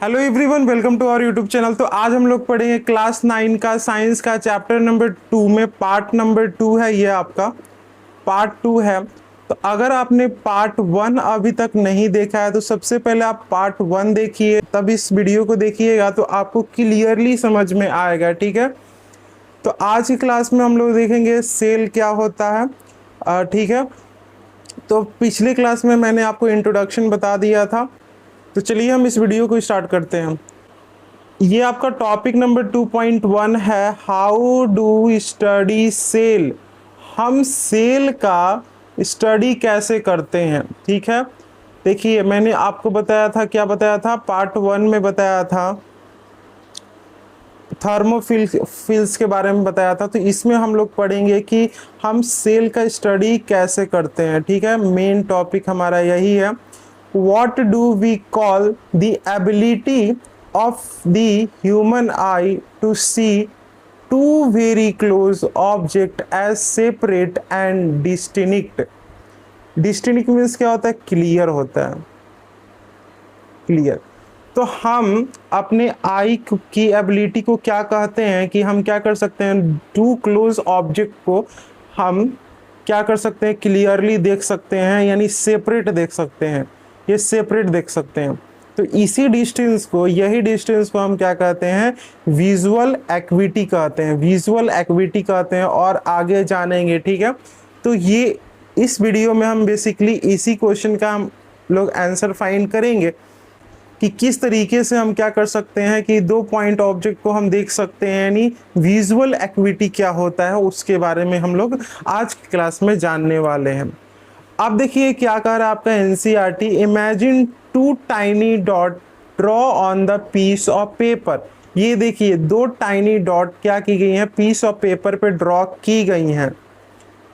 Hello everyone, welcome to our YouTube channel. तो आज हम लोग पढ़ेंगे क्लास 9 का साइंस का चैप्टर नंबर 2 में पार्ट नंबर 2 है। ये आपका पार्ट 2 है। तो अगर आपने पार्ट 1 अभी तक नहीं देखा है तो सबसे पहले आप पार्ट 1 देखिए, तब इस वीडियो को देखिएगा तो आपको क्लियरली समझ में आएगा। ठीक है, तो आज की क्लास में हम लोग देखेंगे सेल क्या होता है। ठीक है, तो पिछले क्लास में मैंने आपको इंट्रोडक्शन बता दिया था। तो चलिए हम इस वीडियो को स्टार्ट करते हैं। ये आपका टॉपिक नंबर 2.1 है, हाउ डू स्टडी सेल। हम सेल का स्टडी कैसे करते हैं। ठीक है, देखिए मैंने आपको बताया था, क्या बताया था, पार्ट 1 में बताया था, थर्मोफिल्स के बारे में बताया था। तो इसमें हम लोग पढ़ेंगे कि हम सेल का स्टडी कैसे करते हैं। ठीक है, मेन टॉपिक हमारा यही है। What do we call the ability of the human eye to see two very close objects as separate and distinct? Distinct means क्या होता है? क्लियर होता है, क्लियर। तो हम अपने आई की एबिलिटी को क्या कहते हैं कि हम क्या कर सकते हैं, टू क्लोज ऑब्जेक्ट को हम क्या कर सकते हैं, क्लियरली देख सकते हैं, यानी सेपरेट देख सकते हैं, ये सेपरेट देख सकते हैं। तो इसी डिस्टेंस को, यही डिस्टेंस को हम क्या कहते हैं, विजुअल एक्विटी कहते हैं, विजुअल एक्विटी कहते हैं, और आगे जानेंगे। ठीक है, तो ये इस वीडियो में हम बेसिकली इसी क्वेश्चन का हम लोग आंसर फाइंड करेंगे कि किस तरीके से हम क्या कर सकते हैं कि दो पॉइंट ऑब्जेक्ट को हम देख सकते हैं, यानी विजुअल एक्विटी क्या होता है उसके बारे में हम लोग आज की क्लास में जानने वाले हैं। अब देखिए क्या कह रहा है आपका NCERT, imagine two tiny dot draw on the piece of paper. ये देखिए दो टाइनी डॉट क्या की गई हैं, पीस ऑफ पेपर पे ड्रॉ की गई हैं।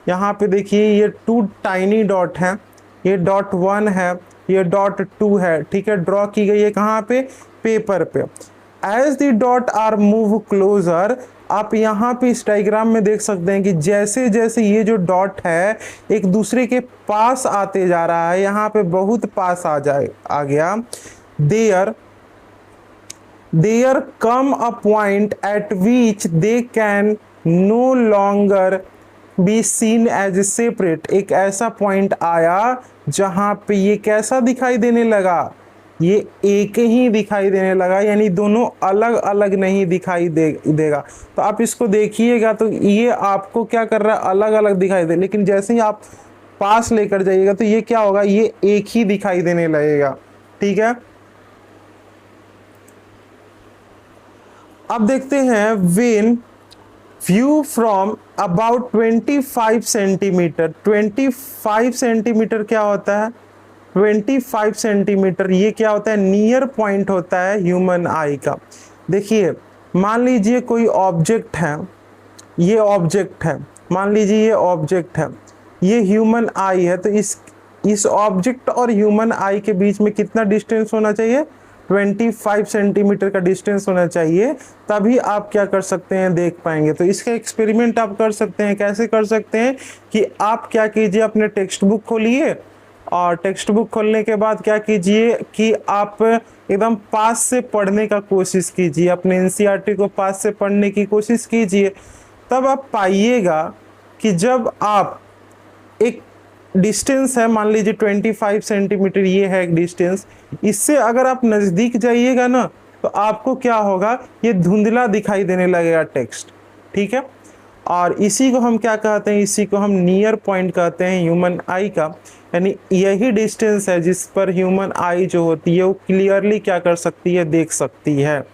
यहाँ पे देखिए ये टू टाइनी डॉट है, ये डॉट 1 है, ये डॉट 2 है। ठीक है, ड्रॉ की गई है कहाँ पे, पेपर पे। As the dot are move closer, आप यहाँ पे इस डायग्राम में देख सकते हैं कि जैसे जैसे ये जो डॉट है एक दूसरे के पास आते जा रहा है, यहाँ पे बहुत पास आ गया। There come a point at which they can no longer be seen as separate. एक ऐसा पॉइंट आया जहां पे ये कैसा दिखाई देने लगा, ये एक ही दिखाई देने लगा, यानी दोनों अलग अलग नहीं दिखाई देगा। तो आप इसको देखिएगा तो ये आपको क्या कर रहा है, अलग अलग दिखाई दे, लेकिन जैसे ही आप पास लेकर जाइएगा तो ये क्या होगा, ये एक ही दिखाई देने लगेगा। ठीक है, अब देखते हैं when view from about 25 centimetre. 25 centimetre क्या होता है, 25 सेंटीमीटर ये क्या होता है, नियर पॉइंट होता है ह्यूमन आई का। देखिए मान लीजिए कोई ऑब्जेक्ट है, ये ऑब्जेक्ट है, मान लीजिए ये ऑब्जेक्ट है, ये ह्यूमन आई है। तो इस ऑब्जेक्ट और ह्यूमन आई के बीच में कितना डिस्टेंस होना चाहिए, 25 सेंटीमीटर का डिस्टेंस होना चाहिए, तभी आप क्या कर सकते हैं, देख पाएंगे। तो इसका एक्सपेरिमेंट आप कर सकते हैं। कैसे कर सकते हैं कि आप क्या कीजिए, अपने टेक्स्ट बुक खोलिए, और टेक्स्ट बुक खोलने के बाद क्या कीजिए कि आप एकदम पास से पढ़ने का कोशिश कीजिए, अपने एनसीईआरटी को पास से पढ़ने की कोशिश कीजिए। तब आप पाइएगा कि जब आप एक डिस्टेंस है, मान लीजिए 25 सेंटीमीटर ये है एक डिस्टेंस, इससे अगर आप नज़दीक जाइएगा ना तो आपको क्या होगा, ये धुंधला दिखाई देने लगेगा टेक्स्ट। ठीक है, और इसी को हम क्या कहते हैं, इसी को हम नियर पॉइंट कहते हैं ह्यूमन आई का, यानी यही डिस्टेंस है जिस पर ह्यूमन आई जो होती है वो क्लियरली क्या कर सकती है, देख सकती है।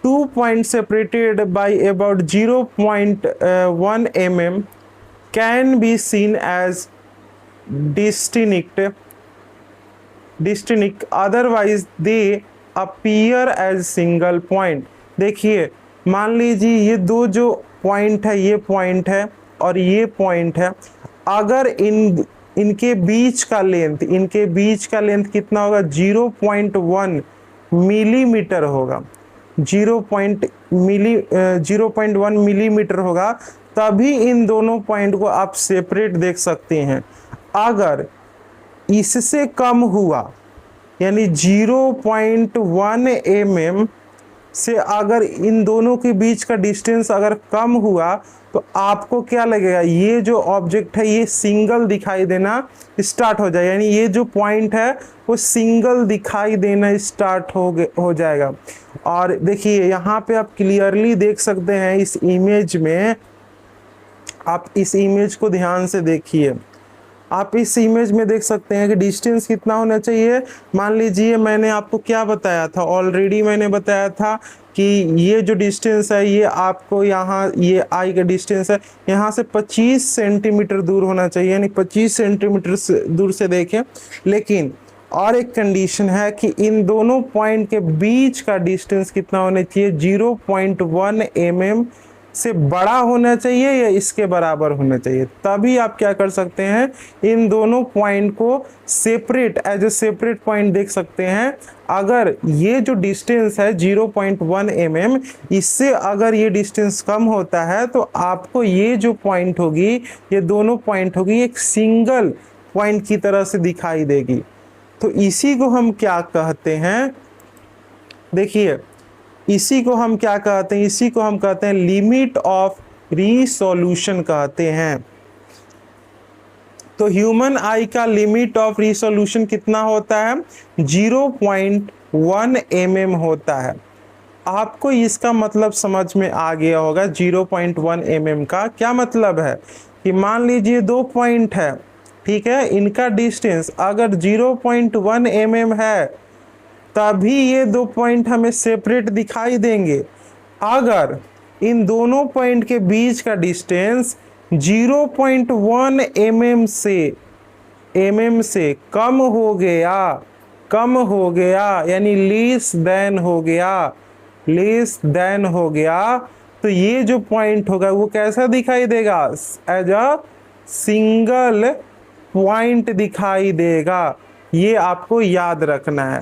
2 points separated by about 0.1 mm can be seen as distinct, otherwise they appear as single point। देखिए मान लीजिए ये दो जो पॉइंट है, ये पॉइंट है और ये पॉइंट है, अगर इनके बीच का लेंथ कितना होगा, 0.1 मिलीमीटर होगा, 0.1 मिलीमीटर होगा, तभी इन दोनों पॉइंट को आप सेपरेट देख सकते हैं। अगर इससे कम हुआ यानी 0.1 mm से अगर इन दोनों के बीच का डिस्टेंस अगर कम हुआ तो आपको क्या लगेगा, ये जो ऑब्जेक्ट है ये सिंगल दिखाई देना स्टार्ट हो जाए, यानी ये जो पॉइंट है वो सिंगल दिखाई देना स्टार्ट हो जाएगा। और देखिए यहाँ पे आप क्लियरली देख सकते हैं इस इमेज में, आप इस इमेज को ध्यान से देखिए, आप इस इमेज में देख सकते हैं कि डिस्टेंस कितना होना चाहिए। मान लीजिए मैंने आपको क्या बताया था, ऑलरेडी मैंने बताया था कि ये जो डिस्टेंस है ये आपको यहाँ, ये आई का डिस्टेंस है, यहाँ से 25 सेंटीमीटर दूर होना चाहिए, यानी 25 सेंटीमीटर से दूर से देखें। लेकिन और एक कंडीशन है कि इन दोनों पॉइंट के बीच का डिस्टेंस कितना होना चाहिए, 0.1 mm से बड़ा होना चाहिए या इसके बराबर होना चाहिए। तभी आप क्या कर सकते हैं, इन दोनों पॉइंट को separate as a separate point देख सकते हैं। अगर ये जो डिस्टेंस है 0.1 mm, इससे अगर ये डिस्टेंस कम होता है तो आपको ये जो पॉइंट होगी, ये दोनों पॉइंट होगी एक सिंगल पॉइंट की तरह से दिखाई देगी। तो इसी को हम क्या कहते हैं, देखिए इसी को हम क्या कहते हैं, इसी को हम कहते हैं लिमिट ऑफ रिसोल्यूशन कहते हैं। तो ह्यूमन आई का लिमिट ऑफ रिसोल्यूशन कितना होता है, 0.1 mm होता है। आपको इसका मतलब समझ में आ गया होगा। 0.1 mm का क्या मतलब है कि मान लीजिए दो पॉइंट है, ठीक है, इनका डिस्टेंस अगर 0.1 mm है तभी ये दो पॉइंट हमें सेपरेट दिखाई देंगे। अगर इन दोनों पॉइंट के बीच का डिस्टेंस 0.1 mm से कम हो गया यानी लेस देन हो गया, तो ये जो पॉइंट होगा वो कैसा दिखाई देगा, एज अ सिंगल पॉइंट दिखाई देगा। ये आपको याद रखना है।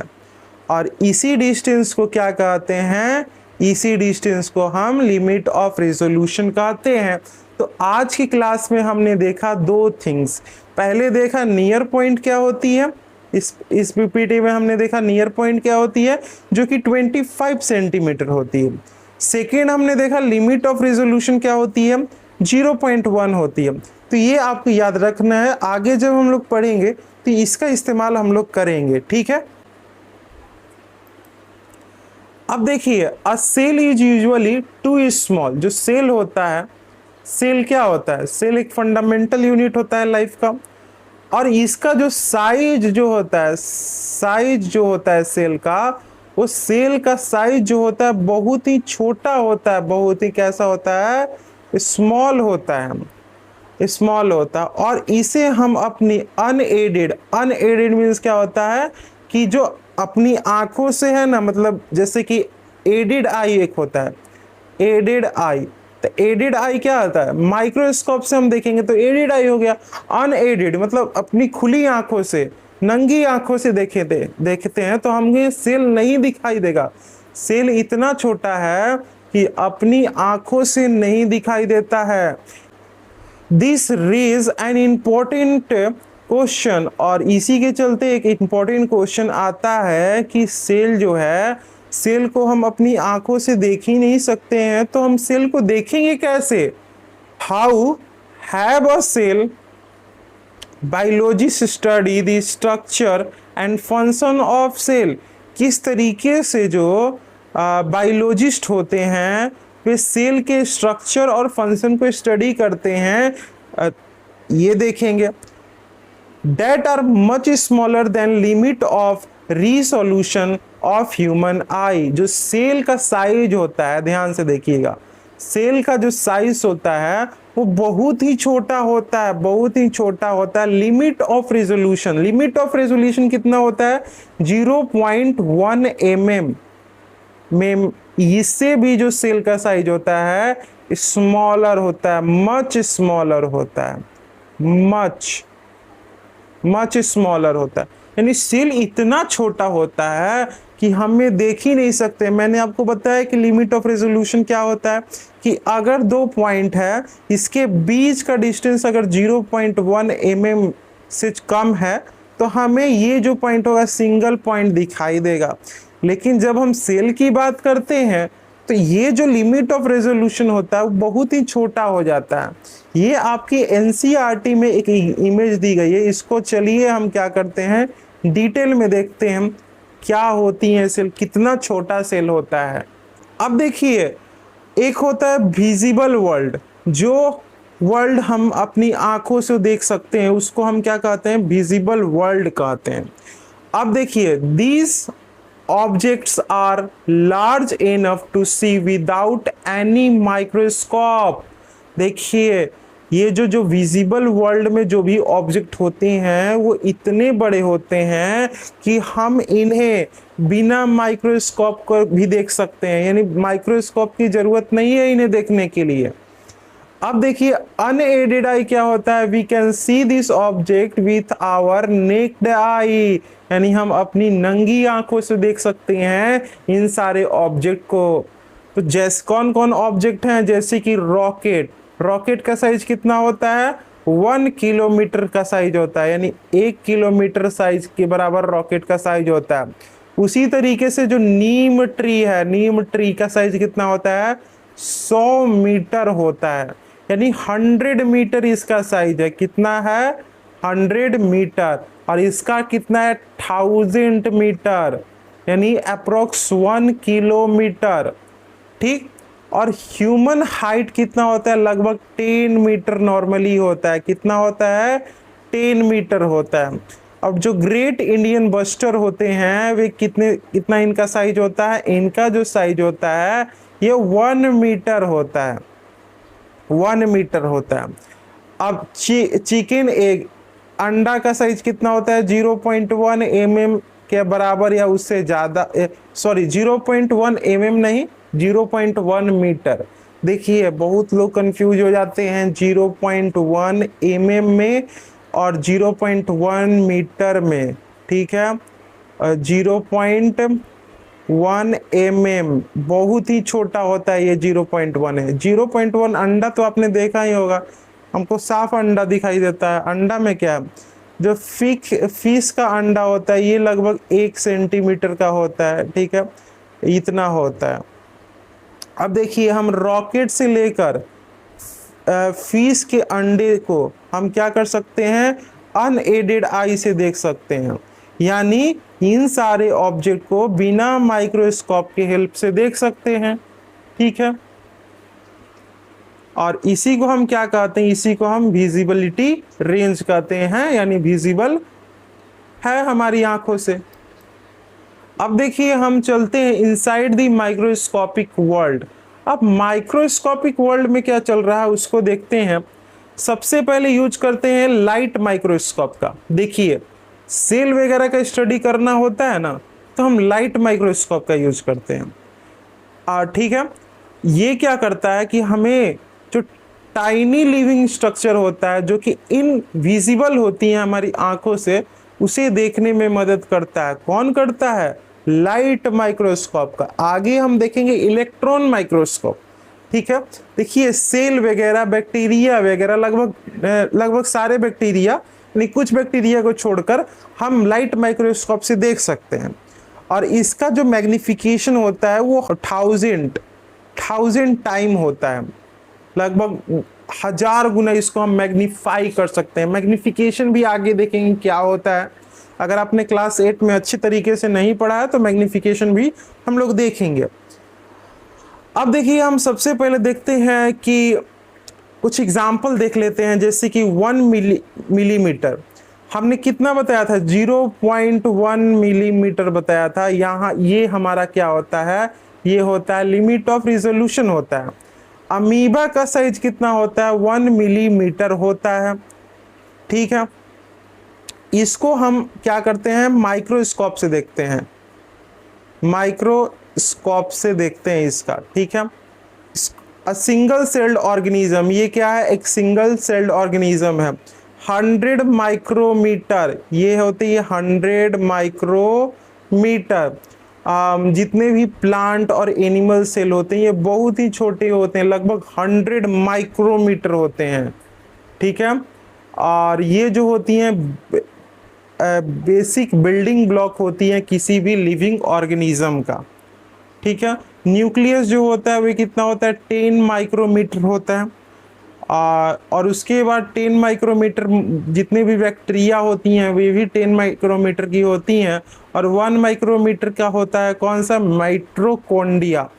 और इसी डिस्टेंस को क्या कहते हैं, इसी डिस्टेंस को हम लिमिट ऑफ रेजोल्यूशन कहते हैं। तो आज की क्लास में हमने देखा दो थिंग्स। पहले देखा नियर पॉइंट क्या होती है, इस पीपीटी में हमने देखा नियर पॉइंट क्या होती है जो कि 25 सेंटीमीटर होती है। सेकेंड हमने देखा लिमिट ऑफ रेजोल्यूशन क्या होती है, 0.1 होती है। तो ये आपको याद रखना है, आगे जब हम लोग पढ़ेंगे तो इसका इस्तेमाल हम लोग करेंगे, ठीक है। अब देखिए a cell is usually too small. जो सेल होता है, सेल क्या होता है, सेल एक फंडामेंटल यूनिट होता है लाइफ का, और इसका जो साइज जो होता है, सेल का, वो सेल का साइज जो होता है बहुत ही छोटा होता है, बहुत ही कैसा होता है, स्मॉल होता है, और इसे हम अपनी अनएडेड मीन्स क्या होता है कि जो अपनी आंखों से है ना, मतलब जैसे कि एडेड आई एक होता है, एडेड आई। तो एडेड आई क्या होता है, माइक्रोस्कोप से हम देखेंगे तो एडेड आई हो गया। अनएडेड मतलब अपनी खुली आंखों से, नंगी आंखों से देखते हैं तो हमें सेल नहीं दिखाई देगा। सेल इतना छोटा है कि अपनी आंखों से नहीं दिखाई देता है। This raise an important question, और इसी के चलते एक इम्पोर्टेंट क्वेश्चन आता है कि सेल जो है, सेल को हम अपनी आंखों से देख ही नहीं सकते हैं, तो हम सेल को देखेंगे कैसे। How have a cell biologist study the structure and function of cell. किस तरीके से जो बायोलॉजिस्ट होते हैं वे सेल के स्ट्रक्चर और फंक्शन को स्टडी करते हैं, ये देखेंगे। That are much smaller than limit of resolution of human eye। जो सेल का साइज होता है, ध्यान से देखिएगा, सेल का जो साइज होता है वो बहुत ही छोटा होता है, लिमिट ऑफ रेजोल्यूशन कितना होता है, 0.1 mm में। इससे भी जो सेल का साइज होता है स्मॉलर होता है, मच स्मॉलर होता है, मच स्मॉलर होता है। यानी सेल इतना छोटा होता है कि हमें देख ही नहीं सकते। मैंने आपको बताया कि लिमिट ऑफ रेजोल्यूशन क्या होता है कि अगर दो पॉइंट है, इसके बीच का डिस्टेंस अगर 0.1 mm से कम है तो हमें ये जो पॉइंट होगा सिंगल पॉइंट दिखाई देगा। लेकिन जब हम सेल की बात करते हैं तो ये जो लिमिट ऑफ रेजोल्यूशन होता है वो बहुत ही छोटा हो जाता है। ये आपकी एनसीईआरटी में एक इमेज दी गई है, इसको चलिए हम क्या करते हैं डिटेल में देखते हैं क्या होती है सेल, कितना छोटा सेल होता है। अब देखिए, एक होता है विजिबल वर्ल्ड, जो वर्ल्ड हम अपनी आंखों से देख सकते हैं उसको हम क्या कहते हैं, विजिबल वर्ल्ड कहते हैं। अब देखिए, these objects are large enough to see without any microscope. देखिए, ये जो विजिबल वर्ल्ड में जो भी ऑब्जेक्ट होते हैं वो इतने बड़े होते हैं कि हम इन्हें बिना माइक्रोस्कोप को भी देख सकते हैं, यानी माइक्रोस्कोप की जरूरत नहीं है इन्हें देखने के लिए। अब देखिए, अनएडेड आई क्या होता है, we can see this object with our naked eye, यानी हम अपनी नंगी आंखों से देख सकते हैं इन सारे ऑब्जेक्ट को। तो जैसे कौन कौन ऑब्जेक्ट हैं, जैसे कि रॉकेट, रॉकेट का साइज कितना होता है, 1 किलोमीटर का साइज होता है, यानी 1 किलोमीटर साइज के बराबर रॉकेट का साइज होता है। उसी तरीके से जो नीम ट्री है, नीम ट्री का साइज कितना होता है, 100 मीटर होता है, यानी 100 मीटर इसका साइज है। कितना है, 100 मीटर। और इसका कितना है, 1000 मीटर, यानी अप्रोक्स 1 किलोमीटर। ठीक। और ह्यूमन हाइट कितना होता है, लगभग 10 मीटर नॉर्मली होता है। कितना होता है, 10 मीटर होता है। अब जो ग्रेट इंडियन बस्टर होते हैं वे कितना इनका साइज होता है, इनका जो साइज होता है ये 1 मीटर होता है, 1 मीटर होता है। अब चिकन एग, अंडा का साइज कितना होता है, 0.1 mm के बराबर या उससे ज्यादा, सॉरी 0.1 mm नहीं, 0.1 मीटर। देखिए, बहुत लोग कंफ्यूज हो जाते हैं 0.1 mm में और 0.1 मीटर में। ठीक है, 0.1 mm बहुत ही छोटा होता है, ये 0.1 है। 0.1 अंडा तो आपने देखा ही होगा, हमको साफ अंडा दिखाई देता है। अंडा में क्या है, जो फिश का अंडा होता है ये लगभग 1 सेंटीमीटर का होता है। ठीक है, इतना होता है। अब देखिए, हम रॉकेट से लेकर फिश के अंडे को हम क्या कर सकते हैं, अनएडेड आई से देख सकते हैं, यानी इन सारे ऑब्जेक्ट को बिना माइक्रोस्कोप के हेल्प से देख सकते हैं। ठीक है, और इसी को हम क्या कहते हैं, इसी को हम विजिबिलिटी रेंज कहते हैं, यानी विजिबल है हमारी आंखों से। अब देखिए, हम चलते हैं इनसाइड द माइक्रोस्कोपिक वर्ल्ड। अब माइक्रोस्कोपिक वर्ल्ड में क्या चल रहा है उसको देखते हैं। सबसे पहले यूज करते हैं लाइट माइक्रोस्कोप का। देखिए, सेल वगैरह का स्टडी करना होता है ना, तो हम लाइट माइक्रोस्कोप का यूज करते हैं। ठीक है, ये क्या करता है कि हमें जो टाइनी लिविंग स्ट्रक्चर होता है जो कि इनविजिबल होती है हमारी आंखों से, उसे देखने में मदद करता है। कौन करता है, लाइट माइक्रोस्कोप का। आगे हम देखेंगे इलेक्ट्रॉन माइक्रोस्कोप। ठीक है, देखिए, सेल वगैरह, बैक्टीरिया वगैरह, लगभग सारे बैक्टीरिया, यानी कुछ बैक्टीरिया को छोड़कर हम लाइट माइक्रोस्कोप से देख सकते हैं। और इसका जो मैग्निफिकेशन होता है वो 1000 टाइम होता है, लगभग 1000 गुना इसको हम मैग्नीफाई कर सकते हैं। मैग्निफिकेशन भी आगे देखेंगे क्या होता है, अगर आपने क्लास 8 में अच्छी तरीके से नहीं पढ़ा है तो मैग्निफिकेशन भी हम लोग देखेंगे। अब देखिए, हम सबसे पहले देखते हैं कि कुछ एग्जाम्पल देख लेते हैं, जैसे कि 1 मिलीमीटर हमने कितना बताया था, 0.1 मिलीमीटर बताया था। यहाँ ये हमारा क्या होता है, ये होता है लिमिट ऑफ रिजोल्यूशन होता है। अमीबा का साइज कितना होता है, 1 मिलीमीटर होता है। ठीक है, इसको हम क्या करते हैं, माइक्रोस्कोप से देखते हैं, माइक्रोस्कोप से देखते हैं इसका। ठीक है, सिंगल सेल्ड ऑर्गेनिज्म, ये क्या है, एक सिंगल सेल्ड ऑर्गेनिज्म है। 100 माइक्रोमीटर, ये होती है 100 माइक्रोमीटर। जितने भी प्लांट और एनिमल सेल होते हैं ये बहुत ही छोटे होते हैं, लगभग 100 माइक्रोमीटर होते हैं। ठीक है, और ये जो होती हैं बेसिक बिल्डिंग ब्लॉक होती है किसी भी लिविंग ऑर्गेनिज्म का, ठीक है। न्यूक्लियस जो होता है वो कितना होता है, 10 माइक्रोमीटर होता है। और उसके बाद 10 माइक्रोमीटर जितने भी बैक्टीरिया होती हैं वे भी 10 माइक्रोमीटर की होती हैं। और 1 माइक्रोमीटर का होता है कौन सा, माइटोकॉन्ड्रिया।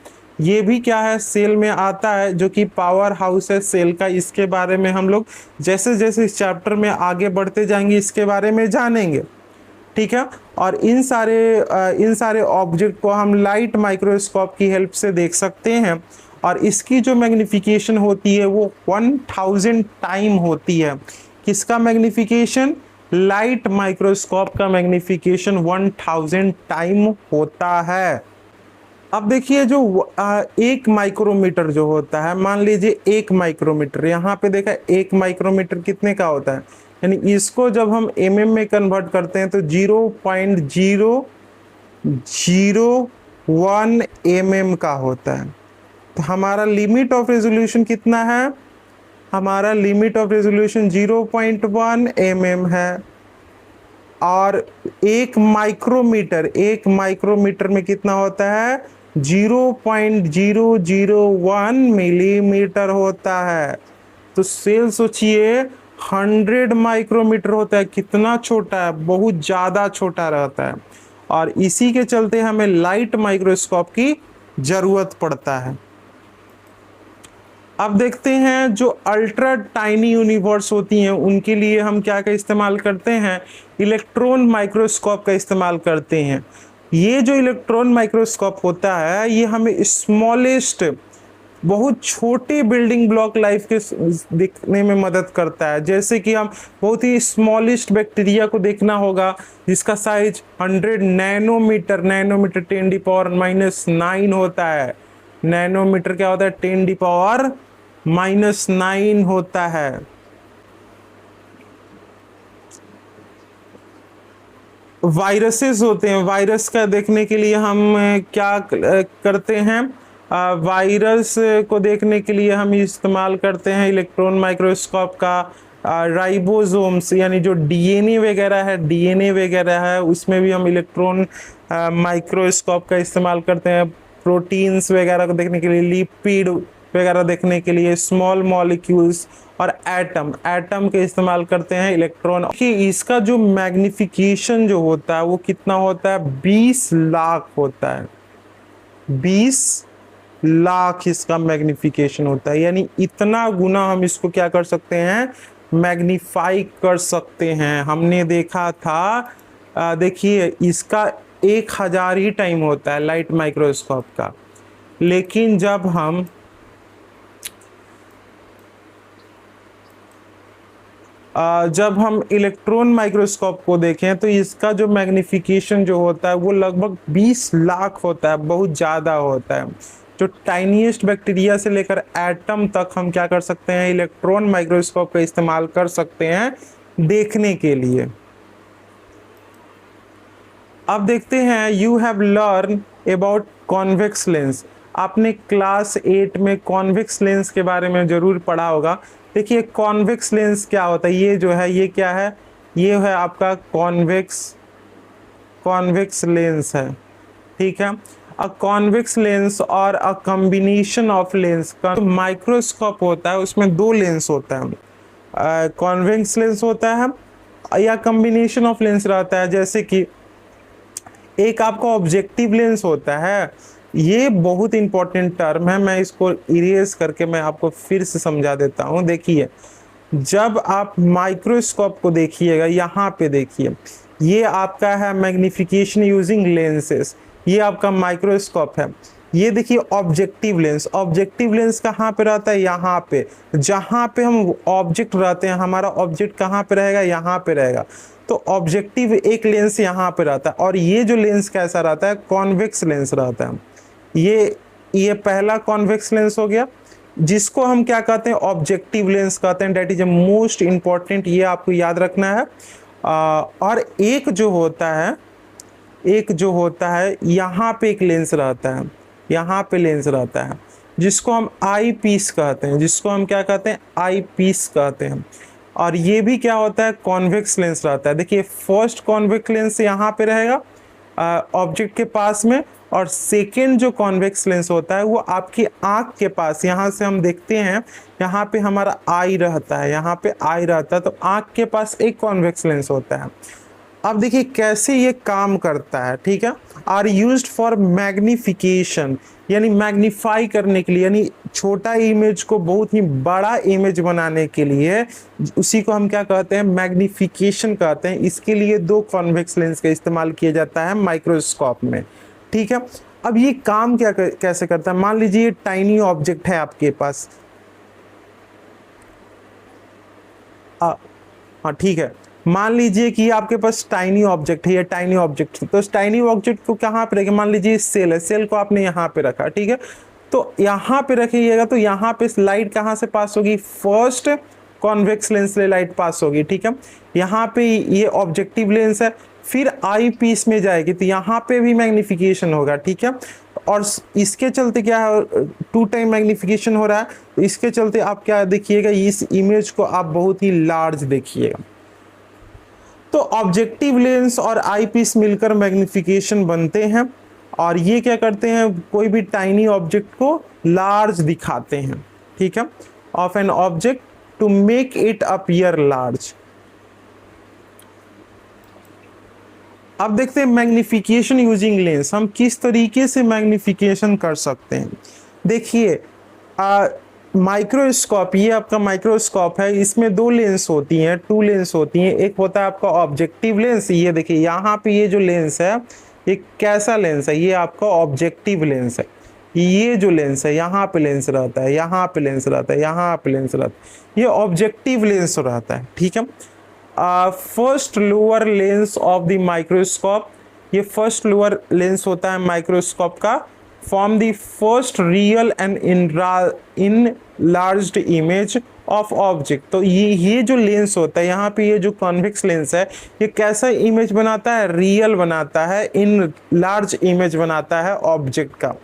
ये भी क्या है, सेल में आता है, जो कि पावर हाउस है सेल का। इसके बारे में हम लोग जैसे जैसे इस चैप्टर में आगे बढ़ते जाएंगे इसके बारे में जानेंगे, ठीक है। और इन सारे ऑब्जेक्ट को हम लाइट माइक्रोस्कोप की हेल्प से देख सकते हैं। और इसकी जो मैग्निफिकेशन होती है वो 1000 टाइम होती है। किसका मैग्निफिकेशन, लाइट माइक्रोस्कोप का मैग्निफिकेशन 1000 टाइम होता है। अब देखिए जो 1 माइक्रोमीटर जो होता है, मान लीजिए 1 माइक्रोमीटर, यहाँ पे देखा 1 माइक्रोमीटर कितने का होता है, यानी इसको जब हम mm में कन्वर्ट करते हैं तो 0.0001 mm का होता है। तो हमारा लिमिट ऑफ रेजोल्यूशन कितना है, हमारा लिमिट ऑफ रेजोल्यूशन 0.1 mm है। और 1 माइक्रोमीटर में कितना होता है, 0.001 मिलीमीटर होता है। तो सेल सोचिए 100 माइक्रोमीटर होता है, कितना छोटा है, बहुत ज़्यादा छोटा रहता है। और इसी के चलते हमें लाइट माइक्रोस्कोप की ज़रूरत पड़ता है। अब देखते हैं जो अल्ट्रा टाइनी यूनिवर्स होती हैं उनके लिए हम क्या का इस्तेमाल करते हैं, इलेक्ट्रॉन माइक्रोस्कोप का इस्तेमाल करते हैं। ये जो इलेक्ट्रॉन माइक्रोस्कोप होता है ये हमें स्मॉलेस्ट, बहुत छोटे बिल्डिंग ब्लॉक लाइफ के देखने में मदद करता है। जैसे कि हम बहुत ही स्मॉलेस्ट बैक्टीरिया को देखना होगा जिसका साइज 100 नैनोमीटर 10⁻⁻⁹ होता है। नैनोमीटर क्या होता है, 10⁻⁻⁹ होता है। वायरसेस होते हैं, वायरस का देखने के लिए हम क्या करते हैं, वायरस को देखने के लिए हम इस्तेमाल करते हैं इलेक्ट्रॉन माइक्रोस्कोप का। राइबोसोम्स यानी जो डीएनए वगैरह है उसमें भी हम इलेक्ट्रॉन माइक्रोस्कोप का इस्तेमाल करते हैं। प्रोटीन्स वगैरह को देखने के लिए, लिपिड वगैरह देखने के लिए, स्मॉल मॉलिक्यूल्स और एटम के इस्तेमाल करते हैं इलेक्ट्रॉन कि इसका जो मैग्निफिकेशन जो होता है वो कितना होता है, 20 लाख होता है। 20 लाख इसका मैग्निफिकेशन होता है, यानी इतना गुना हम इसको क्या कर सकते हैं, मैग्नीफाई कर सकते हैं। हमने देखा था, देखिए इसका 1000 ही टाइम होता है लाइट माइक्रोस्कोप का। लेकिन जब हम इलेक्ट्रॉन माइक्रोस्कोप को देखें तो इसका जो मैग्निफिकेशन जो होता है वो लगभग 20 लाख होता है, बहुत ज़्यादा होता है। जो टाइनीएस्ट बैक्टीरिया से लेकर एटम तक हम क्या कर सकते हैं, इलेक्ट्रॉन माइक्रोस्कोप का इस्तेमाल कर सकते हैं देखने के लिए। अब देखते हैं, you have learn about convex lens. आपने क्लास 8 में कॉन्वेक्स लेंस के बारे में जरूर पढ़ा होगा। देखिए कॉन्वेक्स लेंस क्या होता है, ये जो है ये क्या है, ये है आपका कॉन्वेक्स लेंस है, ठीक है। अ कॉन्वेक्स लेंस और अ कॉम्बिनेशन ऑफ लेंस का माइक्रोस्कोप होता है, उसमें 2 लेंस होता है, कॉन्वेक्स लेंस होता है या कॉम्बिनेशन ऑफ लेंस रहता है। जैसे कि एक आपका ऑब्जेक्टिव लेंस होता है, ये बहुत इंपॉर्टेंट टर्म है, मैं इसको इरेज करके मैं आपको फिर से समझा देता हूँ। देखिए जब आप माइक्रोस्कोप को देखिएगा, यहाँ पे देखिए ये आपका है मैग्निफिकेशन यूजिंग लेंसेस, ये आपका माइक्रोस्कोप है। ये देखिए ऑब्जेक्टिव लेंस कहाँ पे रहता है, यहाँ पे, जहाँ पे हम ऑब्जेक्ट रहते हैं, हमारा ऑब्जेक्ट कहाँ पे रहेगा, यहाँ पे रहेगा। तो ऑब्जेक्टिव एक लेंस यहाँ पे रहता है, और ये जो लेंस कैसा रहता है, कॉन्वेक्स लेंस रहता है। ये पहला कॉन्वेक्स लेंस हो गया, जिसको हम क्या कहते हैं, ऑब्जेक्टिव लेंस कहते हैं। डेट इज मोस्ट इंपॉर्टेंट, ये आपको याद रखना है। और एक जो होता है यहाँ पे एक लेंस रहता है, यहाँ पे लेंस रहता है, जिसको हम आई पीस कहते हैं, जिसको हम क्या कहते हैं, आई पीस कहते हैं। और ये भी क्या होता है, कॉन्वेक्स लेंस रहता है। देखिए फर्स्ट कॉन्वेक्स लेंस यहाँ पे रहेगा ऑब्जेक्ट के पास में, और सेकेंड जो कॉन्वेक्स लेंस होता है वो आपकी आंख के पास, यहाँ से हम देखते हैं यहाँ पे हमारा आई रहता है, यहाँ पे आई रहता है, तो आंख के पास एक कॉन्वेक्स लेंस होता है। अब देखिए कैसे ये काम करता है, ठीक है। आर यूज्ड फॉर मैग्निफिकेशन, यानी मैग्नीफाई करने के लिए, यानी छोटा इमेज को बहुत ही बड़ा इमेज बनाने के लिए, उसी को हम क्या कहते हैं, मैग्निफिकेशन कहते हैं। इसके लिए दो कॉन्वेक्स लेंस का इस्तेमाल किया जाता है माइक्रोस्कोप में, ठीक है। अब ये काम कैसे करता है, मान लीजिए ये टाइनी ऑब्जेक्ट है आपके पास, हाँ ठीक है, मान लीजिए कि आपके पास टाइनी ऑब्जेक्ट है, ये टाइनी ऑब्जेक्ट, तो इस टाइनी ऑब्जेक्ट को कहाँ पे रखें, मान लीजिए सेल है, सेल को आपने यहाँ पे रखा, ठीक है। तो यहाँ पे रखिएगा तो यहाँ पे लाइट कहाँ से पास होगी, फर्स्ट कॉन्वेक्स लेंस से लाइट पास होगी, ठीक है। यहाँ पे ये ऑब्जेक्टिव लेंस है, फिर आई पीस में जाएगी तो यहाँ पे भी मैग्निफिकेशन होगा, ठीक है। और इसके चलते क्या है, 2 टाइम मैग्निफिकेशन हो रहा है, तो इसके चलते आप क्या देखिएगा, इस इमेज को आप बहुत ही लार्ज देखिएगा। तो ऑब्जेक्टिव लेंस और आई पीस मिलकर मैग्निफिकेशन बनते हैं, और ये क्या करते हैं, कोई भी टाइनी ऑब्जेक्ट को लार्ज दिखाते हैं, ठीक है, of an object to make it appear large. अब देखते हैं मैग्निफिकेशन यूजिंग लेंस, हम किस तरीके से मैग्निफिकेशन कर सकते हैं। देखिए माइक्रोस्कोप, ये आपका माइक्रोस्कोप है, इसमें 2 लेंस होती हैं, 2 लेंस होती हैं। एक होता है आपका ऑब्जेक्टिव लेंस, ये देखिए यहाँ पे ये जो लेंस है ये कैसा लेंस है, ये आपका ऑब्जेक्टिव लेंस है। ये जो लेंस है यहाँ पे लेंस रहता है, यहाँ पे लेंस रहता है, यहाँ पे लेंस रहता है, ये ऑब्जेक्टिव लेंस रहता है, ठीक है। First lower lens of the microscope, ये फर्स्ट लोअर लेंस होता है माइक्रोस्कोप का, form the first real and enlarged image of object. तो ये जो लेंस होता है यहाँ पे, ये जो कॉन्वेक्स लेंस है, ये कैसा इमेज बनाता है, रियल बनाता है, इन लार्ज इमेज बनाता है ऑब्जेक्ट का,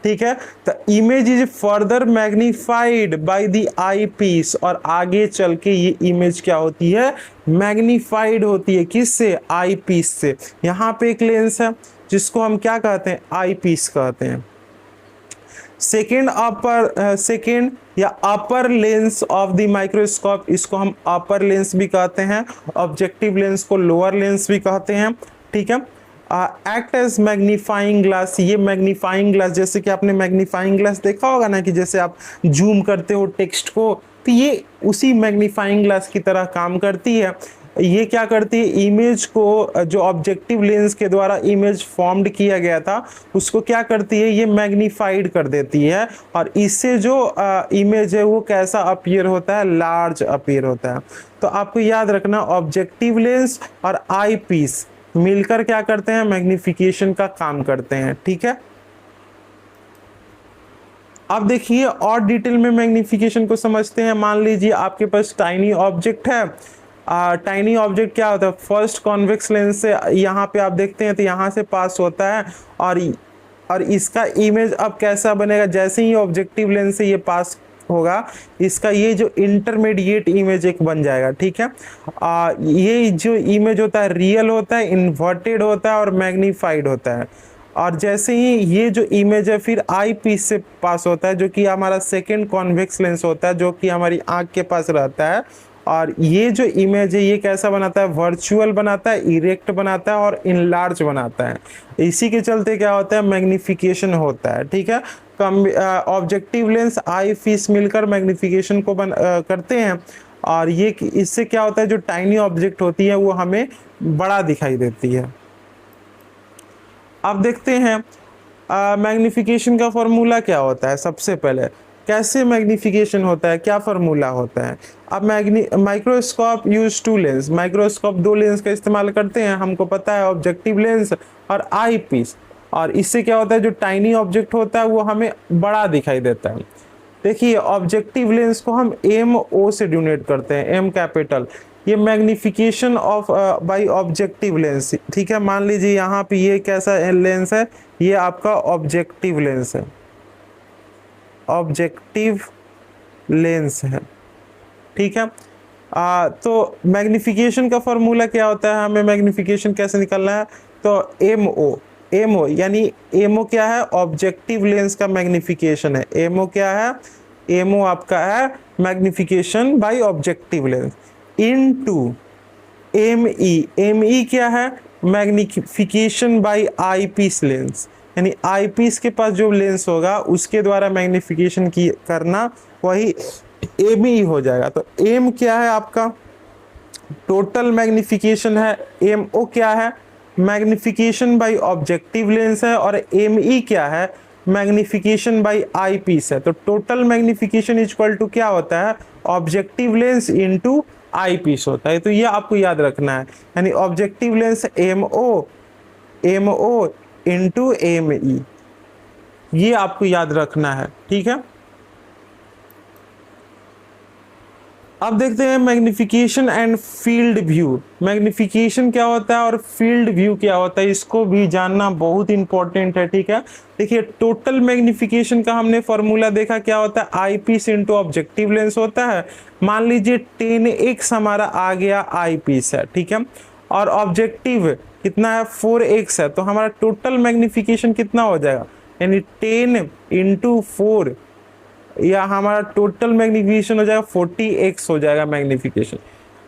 ठीक है। तो image is further magnified by the eyepiece, और आगे चल के ये इमेज क्या होती है, मैग्नीफाइड होती है, किससे, आई पीस से। यहाँ पे एक लेंस है जिसको हम क्या कहते हैं, आई पीस कहते हैं। सेकेंड या अपर लेंस ऑफ द माइक्रोस्कोप, इसको हम अपर लेंस भी कहते हैं, ऑब्जेक्टिव लेंस को लोअर लेंस भी कहते हैं, ठीक है। एक्ट एज मैग्नीफाइंग ग्लास, ये मैग्नीफाइंग ग्लास, जैसे कि आपने मैग्नीफाइंग ग्लास देखा होगा ना, कि जैसे आप जूम करते हो टेक्स्ट को, तो ये उसी मैग्नीफाइंग ग्लास की तरह काम करती है। ये क्या करती है, इमेज को, जो ऑब्जेक्टिव लेंस के द्वारा इमेज फॉर्म्ड किया गया था उसको क्या करती है, ये मैग्नीफाइड कर देती है, और इससे जो इमेज है वो कैसा अपीयर होता है, लार्ज अपीयर होता है। तो आपको याद रखना, ऑब्जेक्टिव लेंस और आई पीस मिलकर क्या करते हैं, मैग्निफिकेशन का काम करते हैं, ठीक है। अब देखिए और डिटेल में मैग्निफिकेशन को समझते हैं। मान लीजिए आपके पास टाइनी ऑब्जेक्ट है, टाइनी ऑब्जेक्ट क्या होता है, फर्स्ट कॉन्वेक्स लेंस से यहाँ पे आप देखते हैं तो यहाँ से पास होता है, और इसका इमेज अब कैसा बनेगा, जैसे ही ऑब्जेक्टिव लेंस से ये पास होगा, इसका ये जो इंटरमीडिएट इमेज एक बन जाएगा, ठीक है। ये जो इमेज होता है रियल होता है, इन्वर्टेड होता है और मैग्नीफाइड होता है। और जैसे ही ये जो इमेज है फिर आई पीस से पास होता है, जो कि हमारा सेकेंड कॉन्वेक्स लेंस होता है, जो कि हमारी आंख के पास रहता है। और ये जो इमेज है ये कैसा बनाता है, वर्चुअल बनाता है, इरेक्ट बनाता है और इनलार्ज बनाता है। इसी के चलते क्या होता है, मैग्निफिकेशन होता है, ठीक है। ऑब्जेक्टिव लेंस आई पीस मिलकर मैग्निफिकेशन को करते हैं, और ये इससे क्या होता है, जो टाइनी ऑब्जेक्ट होती है वो हमें बड़ा दिखाई देती है। अब देखते हैं मैग्निफिकेशन का फॉर्मूला क्या होता है। सबसे पहले कैसे मैग्निफिकेशन होता है, क्या फॉर्मूला होता है। अब microscope use 2 lens, microscope 2 lens का इस्तेमाल करते हैं, हमको पता है, ऑब्जेक्टिव लेंस और आई पीस। और इससे क्या होता है, जो टाइनी ऑब्जेक्ट होता है वो हमें बड़ा दिखाई देता है। देखिए ऑब्जेक्टिव लेंस को हम MO से डिनोट करते हैं, M कैपिटल। ये magnification of bye objective lens, ठीक है। मान लीजिए यहाँ पे ये कैसा लेंस है, ये आपका ऑब्जेक्टिव लेंस है, ऑब्जेक्टिव लेंस है, ठीक है। तो मैग्निफिकेशन का फॉर्मूला क्या होता है, हमें मैग्निफिकेशन कैसे निकालना है, तो एमओ यानी एमओ क्या है, ऑब्जेक्टिव लेंस का मैग्निफिकेशन है। एमओ क्या है, एमओ आपका है magnification bye objective lens into ME क्या है, मैग्निफिकेशन बाय आईपीस लेंस, यानी आईपीस के पास जो लेंस होगा उसके द्वारा मैग्निफिकेशन की करना, वही एमई हो जाएगा। तो एम क्या है आपका, टोटल मैग्निफिकेशन है। एमओ क्या है, मैग्निफिकेशन बाय ऑब्जेक्टिव लेंस है। और एमई क्या है, मैग्निफिकेशन बाय आईपीस है। तो टोटल मैग्निफिकेशन इक्वल टू क्या होता है, ऑब्जेक्टिव लेंस इनटू आईपीस होता है। तो ये आपको याद रखना है, यानी objective lens MO into ME, ये आपको याद रखना है, ठीक है। अब देखते हैं magnification and field view. Magnification क्या होता है और फील्ड व्यू क्या होता है, इसको भी जानना बहुत इंपॉर्टेंट है, ठीक है। देखिए टोटल मैग्निफिकेशन का हमने फॉर्मूला देखा, क्या होता है, आई पीस इंटू ऑब्जेक्टिव लेंस होता है। मान लीजिए 10x हमारा आ गया आई पीस है, ठीक है, और ऑब्जेक्टिव कितना है 4x है, तो हमारा टोटल मैग्निफिकेशन कितना हो जाएगा, यानी 10 इंटू 4, या हमारा टोटल मैग्निफिकेशन हो जाएगा 40x हो जाएगा मैग्निफिकेशन।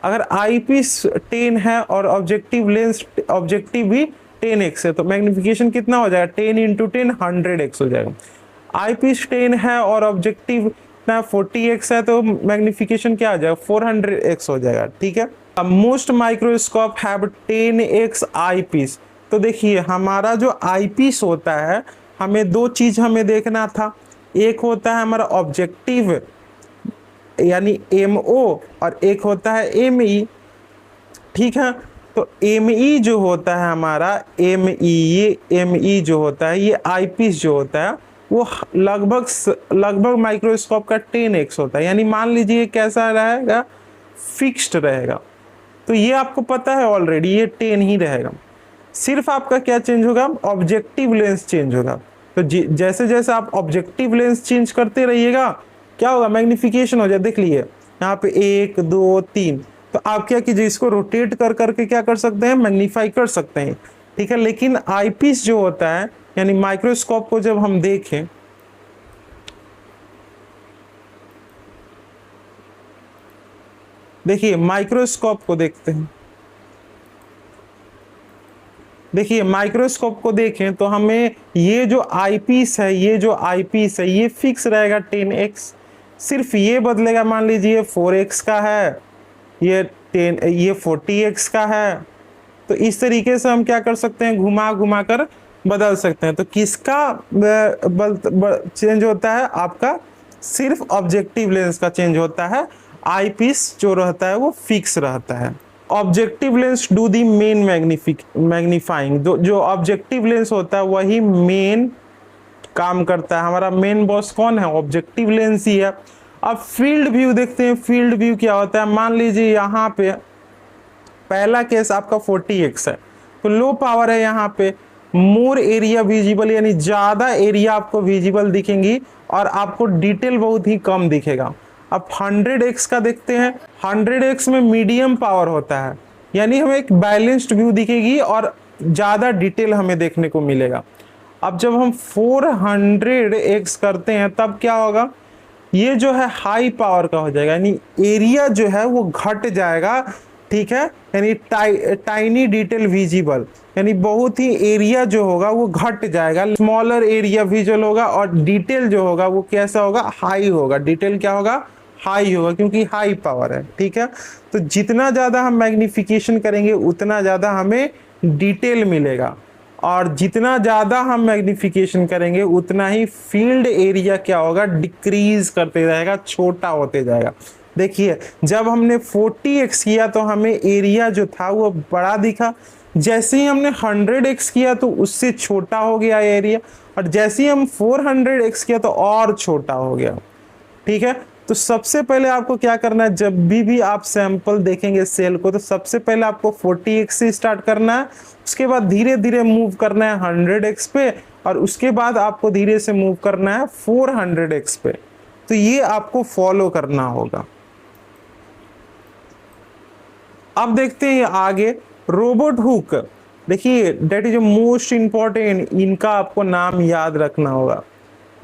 अगर आई पीस 10 है और ऑब्जेक्टिव लेंस ऑब्जेक्टिव भी 10x है, तो मैग्निफिकेशन कितना हो जाएगा, 10 इंटू 10 100x हो जाएगा। आई पीस 10 है और ऑब्जेक्टिव 40x है, तो मैग्निफिकेशन क्या हो जाएगा, 400x हो जाएगा, ठीक है। Most microscope have 10x eyepiece. तो देखिए हमारा जो आई पीस होता है, हमें दो चीज हमें देखना था, एक होता है हमारा ऑब्जेक्टिव यानी एमओ और एक होता है एमई, ठीक है। तो एमई जो होता है हमारा ये एमई जो होता है, ये आईपीस जो होता है वो लगभग माइक्रोस्कोप का 10x होता है, यानी मान लीजिए कैसा रहेगा, फिक्स्ड रहेगा। तो ये आपको पता है ऑलरेडी, ये 10 ही रहेगा। सिर्फ आपका क्या चेंज होगा, ऑब्जेक्टिव लेंस चेंज होगा। तो जैसे जैसे आप ऑब्जेक्टिव लेंस चेंज करते रहिएगा, क्या होगा, मैग्निफिकेशन हो जाए। देख लिए यहाँ पे 1 2 3, तो आप क्या कीजिए, इसको रोटेट कर करके क्या कर सकते हैं, मैग्नीफाई कर सकते हैं, ठीक है। लेकिन आईपीस जो होता है, यानी माइक्रोस्कोप को जब हम देखें, देखिए माइक्रोस्कोप को देखते हैं, देखिए माइक्रोस्कोप को देखें तो हमें ये जो आईपीस है, ये फिक्स रहेगा 10x, सिर्फ ये बदलेगा। मान लीजिए 4x का है, ये 40x का है। तो इस तरीके से हम क्या कर सकते हैं, घुमा घुमा कर बदल सकते हैं। तो किसका चेंज होता है, आपका सिर्फ ऑब्जेक्टिव लेंस का चेंज होता है, आईपीस जो रहता है वो फिक्स रहता है। Objective lens do the main magnifying, जो ऑब्जेक्टिव लेंस होता है वही मेन काम करता है। हमारा मेन बॉस कौन है, ऑब्जेक्टिव लेंस ही है। अब फील्ड व्यू देखते हैं, फील्ड व्यू क्या होता है। मान लीजिए यहाँ पे पहला केस आपका 40x है, तो लो पावर है, यहाँ पे मोर एरिया विजिबल, यानी ज्यादा एरिया आपको विजिबल दिखेंगी और आपको डिटेल बहुत ही कम दिखेगा। अब 100x का देखते हैं, 100x में मीडियम पावर होता है, यानी हमें एक बैलेंस्ड व्यू दिखेगी और ज़्यादा डिटेल हमें देखने को मिलेगा। अब जब हम 400x करते हैं तब क्या होगा, ये जो है हाई पावर का हो जाएगा, यानी एरिया जो है वो घट जाएगा, ठीक है। यानी टाइनी डिटेल विजिबल, यानी बहुत ही एरिया जो होगा वो घट जाएगा, स्मॉलर एरिया विजुअल होगा और डिटेल जो होगा वो कैसा होगा, हाई होगा। डिटेल क्या होगा, हाई होगा, क्योंकि हाई पावर है, ठीक है। तो जितना ज़्यादा हम मैग्निफिकेशन करेंगे उतना ज़्यादा हमें डिटेल मिलेगा, और जितना ज़्यादा हम मैग्निफिकेशन करेंगे उतना ही फील्ड एरिया क्या होगा, डिक्रीज करते रहेगा, छोटा होते जाएगा। देखिए जब हमने 40x किया तो हमें एरिया जो था वो बड़ा दिखा, जैसे ही हमने 100x किया तो उससे छोटा हो गया एरिया, और जैसे ही हम 400x किया तो और छोटा हो गया, ठीक है। तो सबसे पहले आपको क्या करना है, जब भी आप सैंपल देखेंगे सेल को, तो सबसे पहले आपको 40x से स्टार्ट करना है, उसके बाद धीरे धीरे मूव करना है 100x पे, और उसके बाद आपको धीरे से मूव करना है 400x पे। तो ये आपको फॉलो करना होगा। अब देखते हैं आगे रोबोट हुक। देखिए डेट इज मोस्ट इंपॉर्टेंट, इनका आपको नाम याद रखना होगा।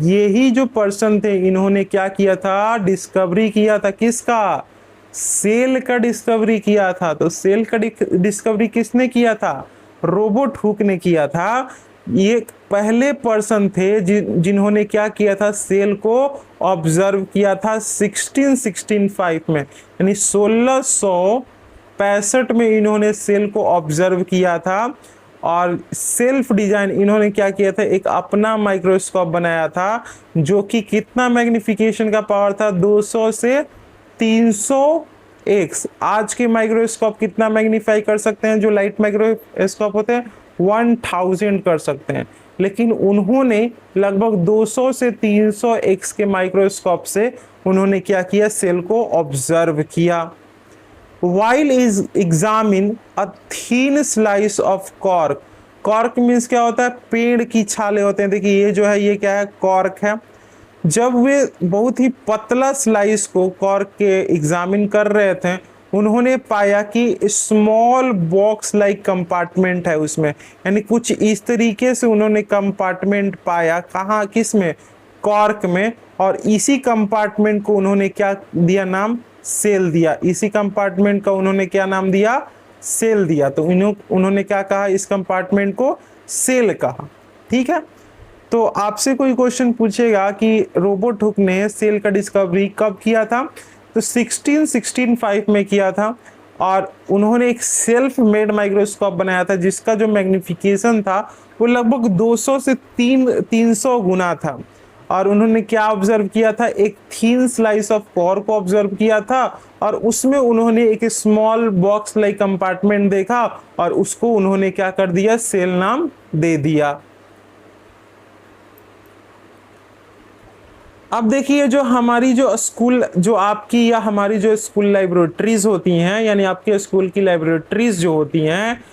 यही जो पर्सन थे, इन्होंने क्या किया था, डिस्कवरी किया था, किसका, सेल का डिस्कवरी किया था। तो सेल का डिस्कवरी किसने किया था, रोबोट हुक ने किया था। ये पहले पर्सन थे जिन्होंने क्या किया था, सेल को ऑब्जर्व किया था 1665 में, यानी 1665 में इन्होंने सेल को ऑब्जर्व किया था। और सेल्फ डिजाइन इन्होंने क्या किया था, एक अपना माइक्रोस्कोप बनाया था जो कि कितना मैग्निफिकेशन का पावर था, 200 से 300x। आज के माइक्रोस्कोप कितना मैग्नीफाई कर सकते हैं, जो लाइट माइक्रोस्कोप होते हैं 1000 कर सकते हैं, लेकिन उन्होंने लगभग 200 से 300x के माइक्रोस्कोप से उन्होंने क्या किया, सेल को ऑब्जर्व किया। While is examine a thin slice of cork, cork means क्या होता है, पेड़ की छाले होते हैं। देखिए ये जो है ये क्या है, कॉर्क है। जब वे बहुत ही पतला स्लाइस को कॉर्क के एग्जामिन कर रहे थे, उन्होंने पाया कि स्मॉल बॉक्स लाइक कंपार्टमेंट है उसमें, यानी कुछ इस तरीके से उन्होंने कंपार्टमेंट पाया। कहाँ, किस में, कॉर्क में। और इसी कंपार्टमेंट को उन्होंने क्या दिया नाम, सेल दिया। इसी कंपार्टमेंट का उन्होंने क्या नाम दिया, सेल दिया। तो उन्होंने क्या कहा, इस कंपार्टमेंट को सेल कहा। ठीक है, तो आपसे कोई क्वेश्चन पूछेगा कि रोबोट हुक ने सेल का डिस्कवरी कब किया था, तो 1665 में किया था। और उन्होंने एक सेल्फ मेड माइक्रोस्कोप बनाया था जिसका जो मैग्निफिकेशन था वो लगभग 200 से 300 गुना था। और उन्होंने क्या ऑब्जर्व किया था, एक थीन स्लाइस ऑफ कॉर्क को ऑब्जर्व किया था, और उसमें उन्होंने एक स्मॉल बॉक्स लाइक कंपार्टमेंट देखा और उसको उन्होंने क्या कर दिया, सेल नाम दे दिया। अब देखिए जो हमारी जो स्कूल, जो आपकी या हमारी जो स्कूल लाइब्रेटरीज होती हैं, यानी आपके स्कूल की लाइब्रेटरीज जो होती हैं,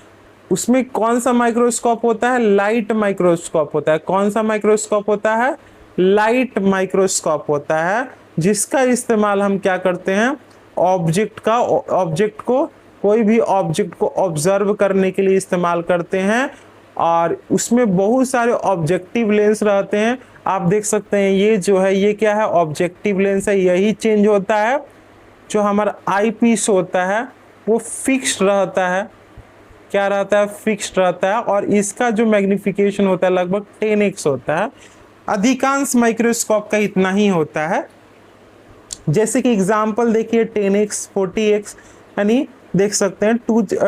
उसमें कौन सा माइक्रोस्कोप होता है, लाइट माइक्रोस्कोप होता है। कौन सा माइक्रोस्कोप होता है, लाइट माइक्रोस्कोप होता है, जिसका इस्तेमाल हम क्या करते हैं, ऑब्जेक्ट को, कोई भी ऑब्जेक्ट को ऑब्जर्व करने के लिए इस्तेमाल करते हैं। और उसमें बहुत सारे ऑब्जेक्टिव लेंस रहते हैं। आप देख सकते हैं ये जो है ये क्या है, ऑब्जेक्टिव लेंस है। यही चेंज होता है, जो हमारा आई पीस होता है वो फिक्स्ड रहता है। क्या रहता है, फिक्स्ड रहता है। और इसका जो मैग्निफिकेशन होता है लगभग 10x होता है। अधिकांश माइक्रोस्कोप का इतना ही होता है। जैसे कि एग्जांपल देखिए 10x 40x, यानी देख सकते हैं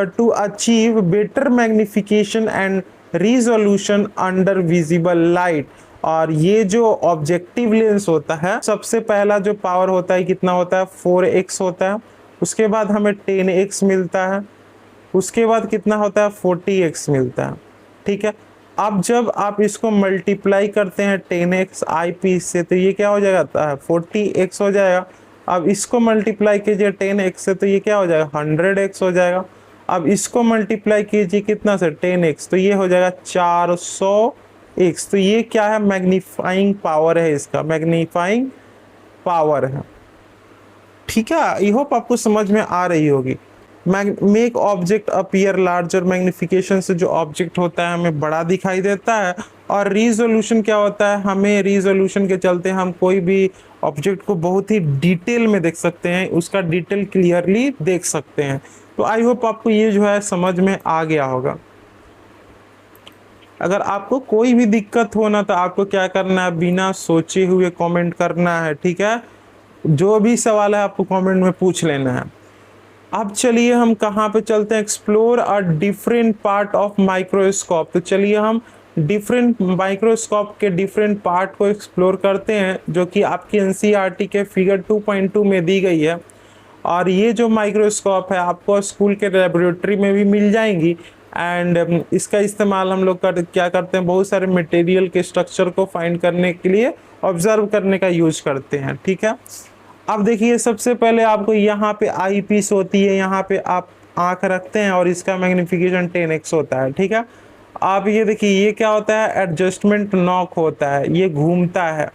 to achieve better magnification and resolution under visible light. और ये जो ऑब्जेक्टिव लेंस होता है, सबसे पहला जो पावर होता है कितना होता है, 4x होता है। उसके बाद हमें 10x मिलता है। उसके बाद कितना होता है, 40x मिलता है। ठीक है, अब जब आप इसको मल्टीप्लाई करते हैं 10x आई पीस से, तो ये क्या हो जाएगा, 40x हो जाएगा। अब इसको मल्टीप्लाई कीजिए 10x से, तो ये क्या हो जाएगा, 100x हो जाएगा। अब इसको मल्टीप्लाई कीजिए कितना से, 10x, तो ये हो जाएगा 400x। तो ये क्या है, मैग्नीफाइंग पावर है, इसका मैग्नीफाइंग पावर है। ठीक है, आई होप आपको समझ में आ रही होगी। Make object appear larger, magnification से जो ऑब्जेक्ट होता है हमें बड़ा दिखाई देता है। और रिजोल्यूशन क्या होता है, हमें रिजोल्यूशन के चलते हम कोई भी ऑब्जेक्ट को बहुत ही डिटेल में देख सकते हैं, उसका डिटेल क्लियरली देख सकते हैं। तो आई होप आपको ये जो है समझ में आ गया होगा। अगर आपको कोई भी दिक्कत हो ना, तो आपको क्या करना है, बिना सोचे हुए कमेंट करना है। ठीक है, जो भी सवाल है आपको कमेंट में पूछ लेना है। अब चलिए हम कहाँ पे चलते हैं, explore a different part of microscope. तो चलिए हम डिफरेंट माइक्रोस्कोप के डिफरेंट पार्ट को एक्सप्लोर करते हैं, जो कि आपकी एनसीईआरटी के फिगर 2.2 में दी गई है। और ये जो माइक्रोस्कोप है आपको स्कूल के लेबोरेटरी में भी मिल जाएंगी। एंड इसका इस्तेमाल हम लोग क्या करते हैं, बहुत सारे मटेरियल के स्ट्रक्चर को फाइंड करने के लिए, ऑब्जर्व करने का यूज करते हैं। ठीक है, अब देखिए सबसे पहले आपको यहाँ पे आई पीस होती है, यहाँ पे आप आंख रखते हैं और इसका मैग्निफिकेशन 10x होता है। ठीक है, आप ये देखिए ये क्या होता है, एडजस्टमेंट नॉक होता है, ये घूमता है,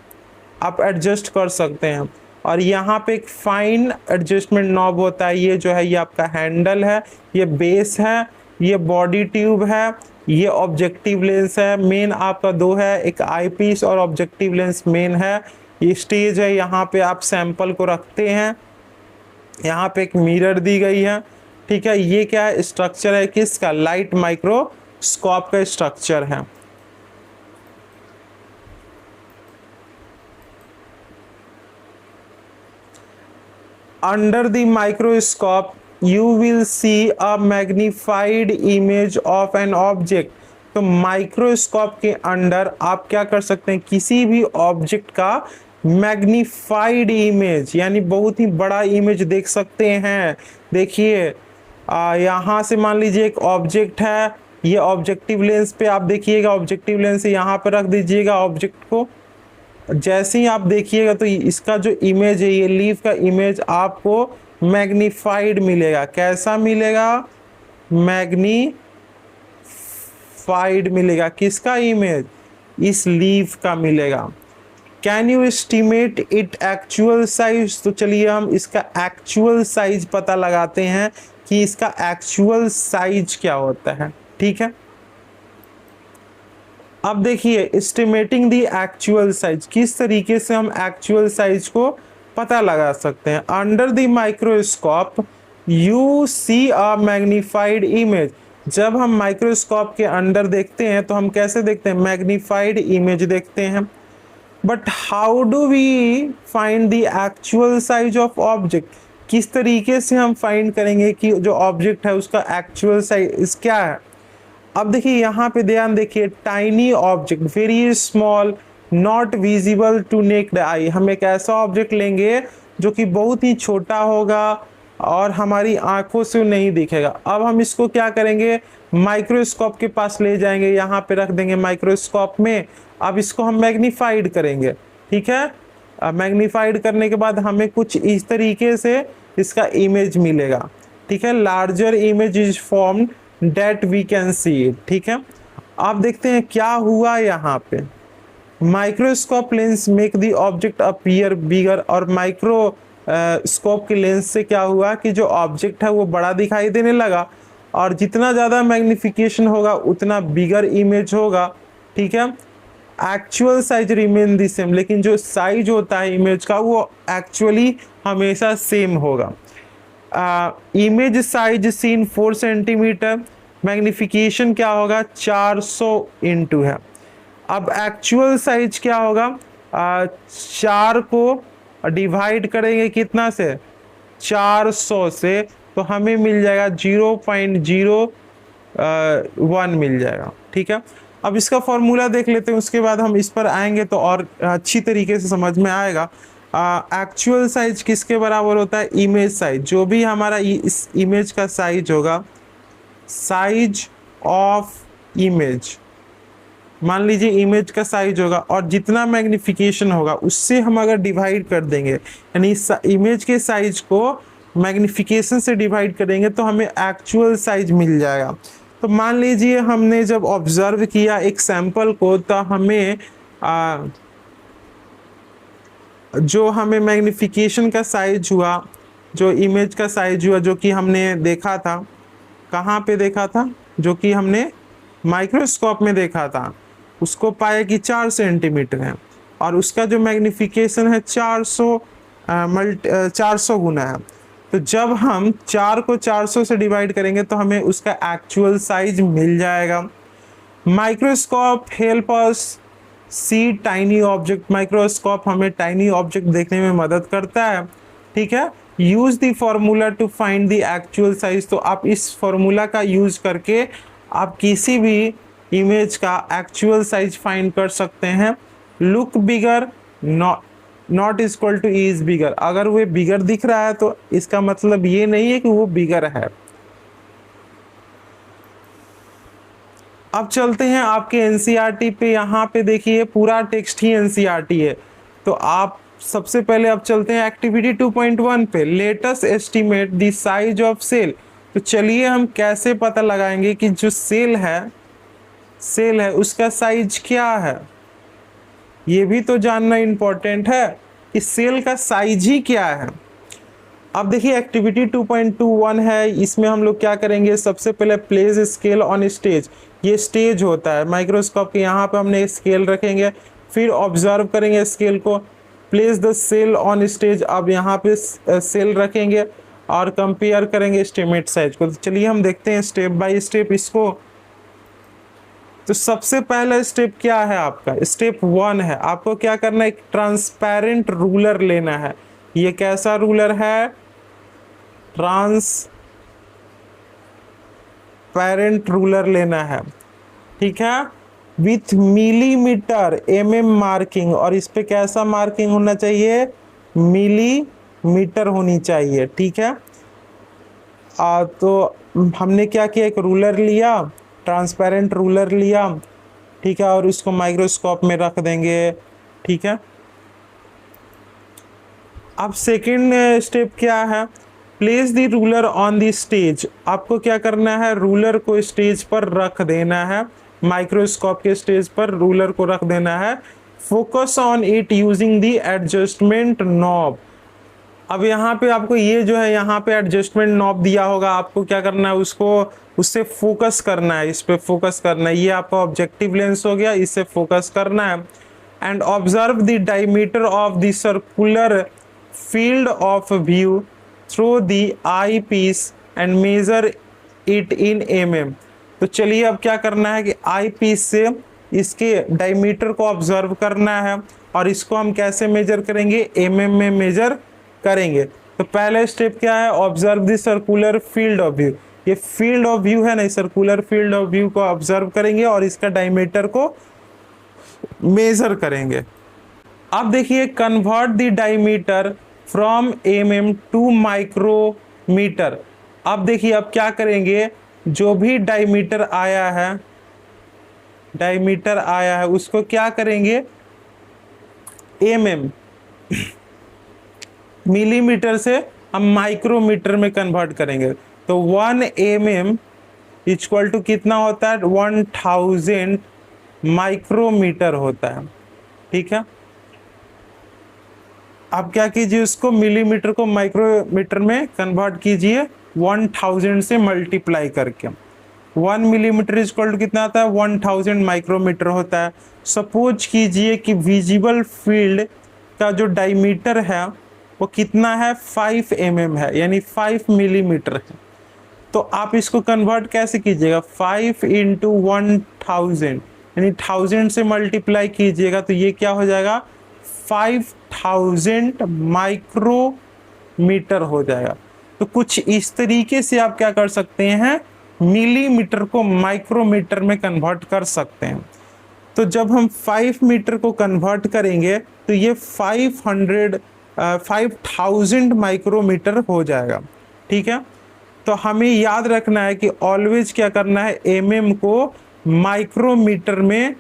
आप एडजस्ट कर सकते हैं। और यहाँ पे एक फाइन एडजस्टमेंट नॉब होता है। ये जो है ये आपका हैंडल है, ये बेस है, ये बॉडी ट्यूब है, ये ऑब्जेक्टिव लेंस है। मेन आपका दो है, एक आई पीस और ऑब्जेक्टिव लेंस मेन है। ये स्टेज है, यहाँ पे आप सैंपल को रखते हैं। यहाँ पे एक मिरर दी गई है, ठीक है। ये क्या है, स्ट्रक्चर है किसका, लाइट माइक्रोस्कोप का स्ट्रक्चर है। Under the microscope, you will see a magnified image of an object। तो माइक्रोस्कोप के अंदर आप क्या कर सकते हैं, किसी भी ऑब्जेक्ट का मैग्निफाइड इमेज यानी बहुत ही बड़ा इमेज देख सकते हैं। देखिए यहाँ से मान लीजिए एक ऑब्जेक्ट है, ये ऑब्जेक्टिव लेंस पे आप देखिएगा, ऑब्जेक्टिव लेंस यहाँ पे रख दीजिएगा ऑब्जेक्ट को। जैसे ही आप देखिएगा तो इसका जो इमेज है, ये लीफ का इमेज आपको मैग्निफाइड मिलेगा। कैसा मिलेगा, मैग्निफाइड मिलेगा। किसका इमेज, इस लीफ का मिलेगा। Can you estimate it actual size. तो चलिए हम इसका एक्चुअल साइज पता लगाते हैं कि इसका एक्चुअल साइज क्या होता है, ठीक है। अब देखिए एस्टिमेटिंग द एक्चुअल साइज, किस तरीके से हम एक्चुअल साइज को पता लगा सकते हैं। Under the microscope you see a magnified image. जब हम माइक्रोस्कोप के अंदर देखते हैं तो हम कैसे देखते हैं, मैग्निफाइड इमेज देखते हैं। But how do we find the actual size of object. किस तरीके से हम फाइंड करेंगे कि जो ऑब्जेक्ट है उसका एक्चुअल साइज क्या है। अब देखिए यहाँ पे ध्यान देखिए, tiny object, very small, not visible to naked eye. हम एक ऐसा ऑब्जेक्ट लेंगे जो कि बहुत ही छोटा होगा और हमारी आंखों से नहीं दिखेगा। अब हम इसको क्या करेंगे, माइक्रोस्कोप के पास ले जाएंगे, यहाँ पे रख देंगे माइक्रोस्कोप में। अब इसको हम मैग्नीफाइड करेंगे, ठीक है। मैग्नीफाइड करने के बाद हमें कुछ इस तरीके से इसका इमेज मिलेगा, ठीक है। Larger image is formed that we can see it, ठीक है। आप देखते हैं क्या हुआ यहाँ पे, microscope lens make the object appear bigger. और माइक्रोस्कोप के लेंस से क्या हुआ कि जो ऑब्जेक्ट है वो बड़ा दिखाई देने लगा, और जितना ज़्यादा मैग्निफिकेशन होगा उतना बिगर इमेज होगा, ठीक है। Actual size remain the same, लेकिन जो साइज होता है इमेज का वो एक्चुअली हमेशा सेम होगा। Image size seen 4 centimetre, magnification क्या होगा 400 इंटू है। अब एक्चुअल साइज क्या होगा, 4 को डिवाइड करेंगे कितना से, 400 से, तो हमें मिल जाएगा 0.01 मिल जाएगा, ठीक है। अब इसका फॉर्मूला देख लेते हैं, उसके बाद हम इस पर आएंगे तो और अच्छी तरीके से समझ में आएगा। एक्चुअल साइज किसके बराबर होता है, इमेज साइज। जो भी हमारा इस इमेज का साइज होगा, साइज ऑफ इमेज, मान लीजिए इमेज का साइज होगा और जितना मैग्निफिकेशन होगा उससे हम अगर डिवाइड कर देंगे, यानी इमेज के साइज को मैग्निफिकेशन से डिवाइड करेंगे तो हमें एक्चुअल साइज मिल जाएगा। तो मान लीजिए हमने जब ऑब्जर्व किया एक सैंपल को, तो हमें जो हमें मैग्निफिकेशन का साइज हुआ, जो इमेज का साइज हुआ, जो कि हमने देखा था, कहाँ पे देखा था, जो कि हमने माइक्रोस्कोप में देखा था, उसको पाया कि 4 सेंटीमीटर है, और उसका जो मैग्निफिकेशन है 400 गुना है। तो जब हम 4 को 400 से डिवाइड करेंगे तो हमें उसका एक्चुअल साइज मिल जाएगा। Microscope help us see tiny object, microscope हमें टाइनी ऑब्जेक्ट देखने में मदद करता है, ठीक है। Use the formula to find the actual size. तो आप इस फॉर्मूला का यूज करके आप किसी भी इमेज का एक्चुअल साइज फाइंड कर सकते हैं। Look bigger not equal two is bigger. अगर वो बिगर दिख रहा है तो इसका मतलब ये नहीं है कि वो बिगर है। अब चलते हैं आपके एनसीईआरटी पे। यहाँ पे देखिए पूरा टेक्स्ट ही एनसीईआरटी है। तो आप सबसे पहले अब चलते हैं एक्टिविटी 2.1 पे, let us estimate the size of cell. तो चलिए हम कैसे पता लगाएंगे कि जो सेल है उसका साइज क्या है, ये भी तो जानना इम्पोर्टेंट है। कि सेल का साइज ही क्या है। अब देखिए एक्टिविटी 2.21 है, इसमें हम लोग क्या करेंगे, सबसे पहले प्लेस स्केल ऑन स्टेज, ये स्टेज होता है माइक्रोस्कोप के, यहाँ पे हमने स्केल रखेंगे, फिर ऑब्जर्व करेंगे स्केल को, place the cell on stage, अब यहाँ पे सेल रखेंगे और कंपेयर करेंगे एस्टिमेट साइज को। तो चलिए हम देखते हैं स्टेप बाय स्टेप इसको। तो सबसे पहला स्टेप क्या है आपका, स्टेप 1 है, आपको क्या करना है, एक ट्रांसपेरेंट रूलर लेना है। ये कैसा रूलर है, ट्रांसपेरेंट रूलर लेना है, ठीक है, विथ मिलीमीटर मार्किंग, और इस पे कैसा मार्किंग होना चाहिए, मिलीमीटर होनी चाहिए, ठीक है। तो हमने क्या किया, एक रूलर लिया, ट्रांसपेरेंट रूलर लिया, ठीक है, और इसको माइक्रोस्कोप में रख देंगे, ठीक है। अब सेकंड स्टेप क्या है, place the ruler on the stage, आपको क्या करना है, रूलर को स्टेज पर रख देना है, माइक्रोस्कोप के स्टेज पर रूलर को रख देना है। Focus on it using the adjustment knob, अब यहाँ पे आपको ये जो है यहाँ पे एडजस्टमेंट नॉब दिया होगा, आपको क्या करना है, उसको उससे फोकस करना है, इस पे फोकस करना है, ये आपका ऑब्जेक्टिव लेंस हो गया, इससे फोकस करना है। And observe the diameter of the circular field of view through the eyepiece and measure it in mm। तो चलिए अब क्या करना है कि आई पीस से इसके डायमीटर को ऑब्जर्व करना है, और इसको हम कैसे मेजर करेंगे, mm में मेजर करेंगे। तो पहला स्टेप क्या है, observe the circular field of view, ये फील्ड ऑफ व्यू है ना, सर्कुलर फील्ड ऑफ व्यू को ऑब्जर्व करेंगे और इसका डायमीटर को मेजर करेंगे। अब देखिए convert the diameter from mm to micrometer, अब देखिए अब क्या करेंगे, जो भी डायमीटर आया है उसको क्या करेंगे, mm मिलीमीटर से हम माइक्रोमीटर में कन्वर्ट करेंगे। तो 1 mm इक्वल टू कितना होता है, 1000 माइक्रोमीटर होता है, ठीक है। आप क्या कीजिए, उसको मिलीमीटर को माइक्रोमीटर में कन्वर्ट कीजिए 1000 से मल्टीप्लाई करके। 1 मिलीमीटर इक्वल टू कितना आता है, 1000 माइक्रोमीटर होता है। सपोज कीजिए कि विजिबल फील्ड का जो डायमीटर है वो कितना है, 5 mm है, यानी 5 मिलीमीटर है। तो आप इसको कन्वर्ट कैसे कीजिएगा, 5 इंटू 1000 यानी 1000 से मल्टीप्लाई कीजिएगा, तो ये क्या हो जाएगा, 5000 माइक्रोमीटर हो जाएगा। तो कुछ इस तरीके से आप क्या कर सकते हैं, मिलीमीटर को माइक्रोमीटर में कन्वर्ट कर सकते हैं। तो जब हम 5 मीटर को कन्वर्ट करेंगे तो ये 5000 माइक्रोमीटर हो जाएगा, ठीक है। तो हमें याद रखना है कि ऑलवेज क्या करना है, mm को माइक्रोमीटर में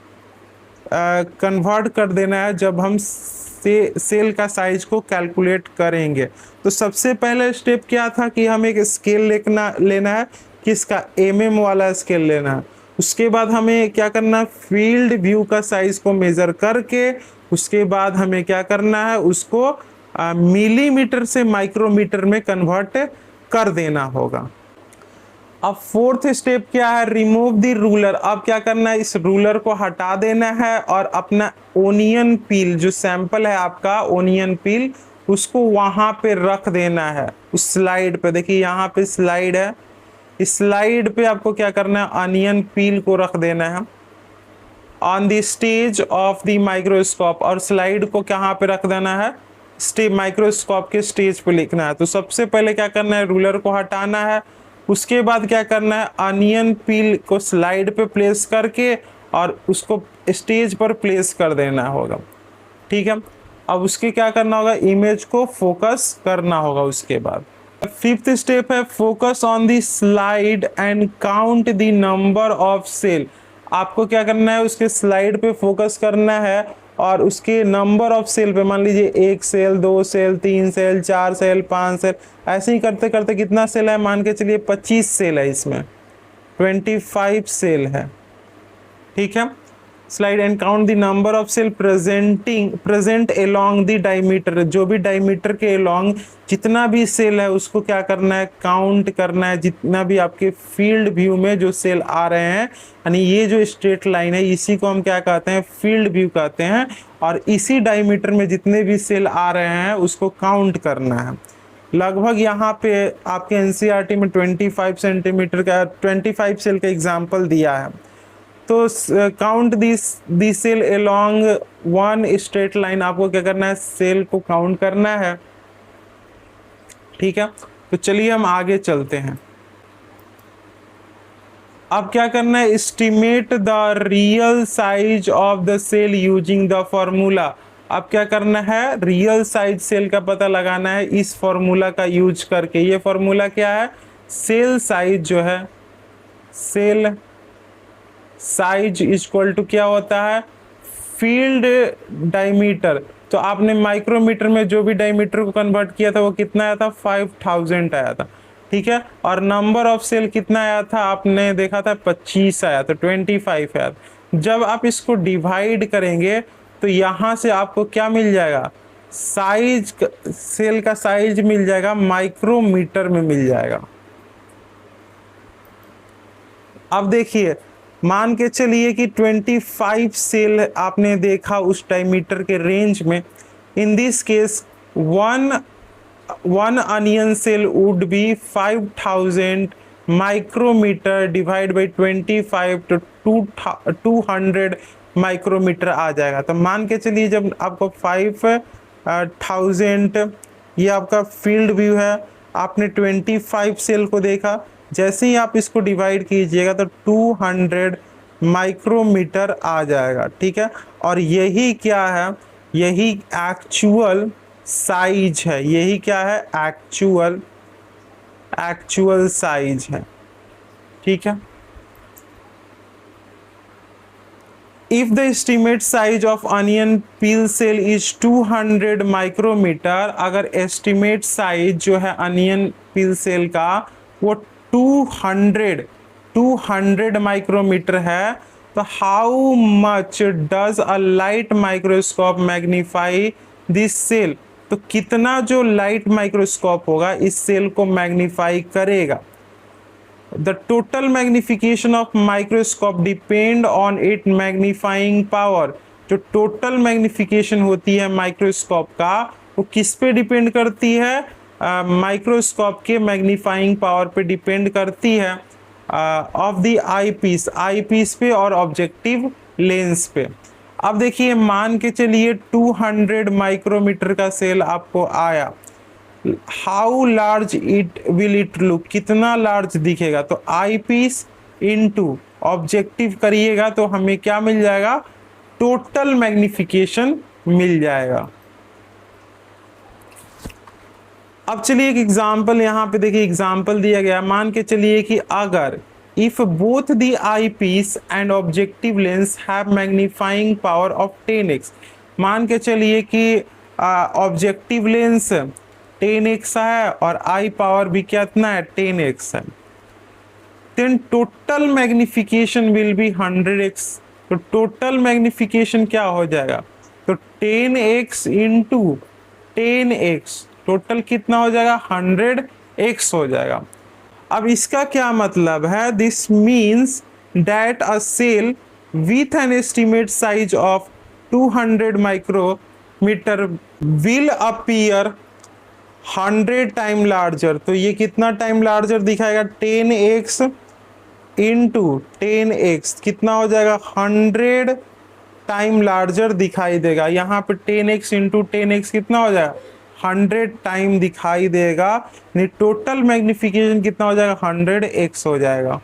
कन्वर्ट कर देना है जब हम सेल का साइज को कैलकुलेट करेंगे। तो सबसे पहले स्टेप क्या था कि हमें एक स्केल लेना है, किसका, mm वाला स्केल लेना है। उसके बाद हमें क्या करना है, फील्ड व्यू का साइज को मेजर करके उसके बाद हमें क्या करना है, उसको मिलीमीटर से माइक्रोमीटर में कन्वर्ट कर देना होगा। अब फोर्थ स्टेप क्या है, रिमूव द रूलर। अब क्या करना है, इस रूलर को हटा देना है और अपना ओनियन पील, जो सैंपल है आपका ओनियन पील, उसको वहां पे रख देना है उस स्लाइड पे। देखिए यहाँ पे स्लाइड है, इस स्लाइड पे आपको क्या करना है, अनियन पील को रख देना है on the stage of the microscope, और स्लाइड को कहाँ पे रख देना है, माइक्रोस्कोप के स्टेज पे लिखना है। तो सबसे पहले क्या करना है, रूलर को हटाना है, उसके बाद क्या करना है, अनियन पील को स्लाइड पे प्लेस करके और उसको स्टेज पर प्लेस कर देना होगा, ठीक है। अब उसके क्या करना होगा, इमेज को फोकस करना होगा। उसके बाद फिफ्थ स्टेप है, focus on the slide and count the number of cell. आपको क्या करना है, उसके स्लाइड पे फोकस करना है और उसके नंबर ऑफ सेल पे, मान लीजिए 1 cell, 2 cell, 3 cell, 4 cell, 5 cell, ऐसे ही करते करते कितना सेल है, मान के चलिए 25 सेल है, इसमें 25 सेल है, ठीक है। Slide and count the number of cell present along the diameter, जो भी डायमीटर के अलोंग जितना भी सेल है उसको क्या करना है, काउंट करना है, जितना भी आपके फील्ड व्यू में जो सेल आ रहे हैं, यानी ये जो स्ट्रेट लाइन है इसी को हम क्या कहते हैं, फील्ड व्यू कहते हैं, और इसी डायमीटर में जितने भी सेल आ रहे हैं उसको काउंट करना है। लगभग यहाँ पे आपके एनसीईआरटी में 25 सेंटीमीटर का 25 सेल का एग्जाम्पल दिया है। तो count this cell along one straight line, आपको क्या करना है, सेल को काउंट करना है। ठीक है, तो चलिए हम आगे चलते हैं। अब क्या करना है, estimate the real size of the cell using the formula. अब क्या करना है, रियल साइज सेल का पता लगाना है इस फॉर्मूला का यूज करके। ये फॉर्मूला क्या है, सेल साइज जो है, सेल साइज इक्वल टू क्या होता है, फील्ड डायमीटर। तो आपने माइक्रोमीटर में जो भी डायमीटर को कन्वर्ट किया था वो कितना आया था, 5000 आया था। ठीक है, और नंबर ऑफ सेल कितना आया था, आपने देखा था 25 आया था, 25 आया था। जब आप इसको डिवाइड करेंगे तो यहां से आपको क्या मिल जाएगा, साइज, सेल का साइज मिल जाएगा, माइक्रोमीटर में मिल जाएगा। अब देखिए, मान के चलिए कि 25 सेल आपने देखा उस डायमीटर के रेंज में। In this case one onion cell would be 5000 micrometer divide by 25 तो 200 माइक्रोमीटर आ जाएगा। तो मान के चलिए जब आपको 5000, ये आपका फील्ड व्यू है, आपने 25 सेल को देखा, जैसे ही आप इसको डिवाइड कीजिएगा तो 200 माइक्रोमीटर आ जाएगा। ठीक है, और यही क्या है, यही एक्चुअल साइज है, यही क्या है, एक्चुअल साइज है। ठीक है, if the estimate size of onion peel cell is 200 micrometer, अगर estimate size जो है onion peel cell का वो 200 माइक्रोमीटर है, तो how much does a light microscope magnify this cell, तो कितना जो लाइट माइक्रोस्कोप होगा इस सेल को मैग्नीफाई करेगा। The total magnification of microscope depend on its magnifying power। जो टोटल मैग्निफिकेशन होती है माइक्रोस्कोप का वो किस पे डिपेंड करती है, माइक्रोस्कोप के मैग्नीफाइंग पावर पे डिपेंड करती है, ऑफ द आई पीस पे और ऑब्जेक्टिव लेंस पे। अब देखिए, मान के चलिए 200 माइक्रोमीटर का सेल आपको आया, how large will it look, कितना लार्ज दिखेगा, तो आई पीस इंटू ऑब्जेक्टिव करिएगा तो हमें क्या मिल जाएगा, टोटल मैग्निफिकेशन मिल जाएगा। अब चलिए एक एग्जांपल यहाँ पे देखिए, एग्जांपल दिया गया, मान के चलिए कि अगर if both the eyepiece and objective lens have magnifying power of 10x, मान के चलिए कि ऑब्जेक्टिव लेंस 10x है और आई पावर भी कितना है, 10x है, then total magnification will be 100x। तो टोटल मैग्निफिकेशन क्या हो जाएगा, तो 10x इंटू 10x, टोटल कितना हो जाएगा, 100x हो जाएगा। अब इसका क्या मतलब है, this means that a cell with an estimate size of 200 micrometer will appear 100 time larger. तो ये कितना टाइम लार्जर दिखाएगा, 10x इंटू 10x कितना हो जाएगा, 100 टाइम लार्जर दिखाई देगा। यहाँ पे 10x इंटू 10x कितना हो जाएगा, 100 टाइम दिखाई देगा, टोटल मैग्निफिकेशन कितना हो जाएगा, 100x हो जाएगा।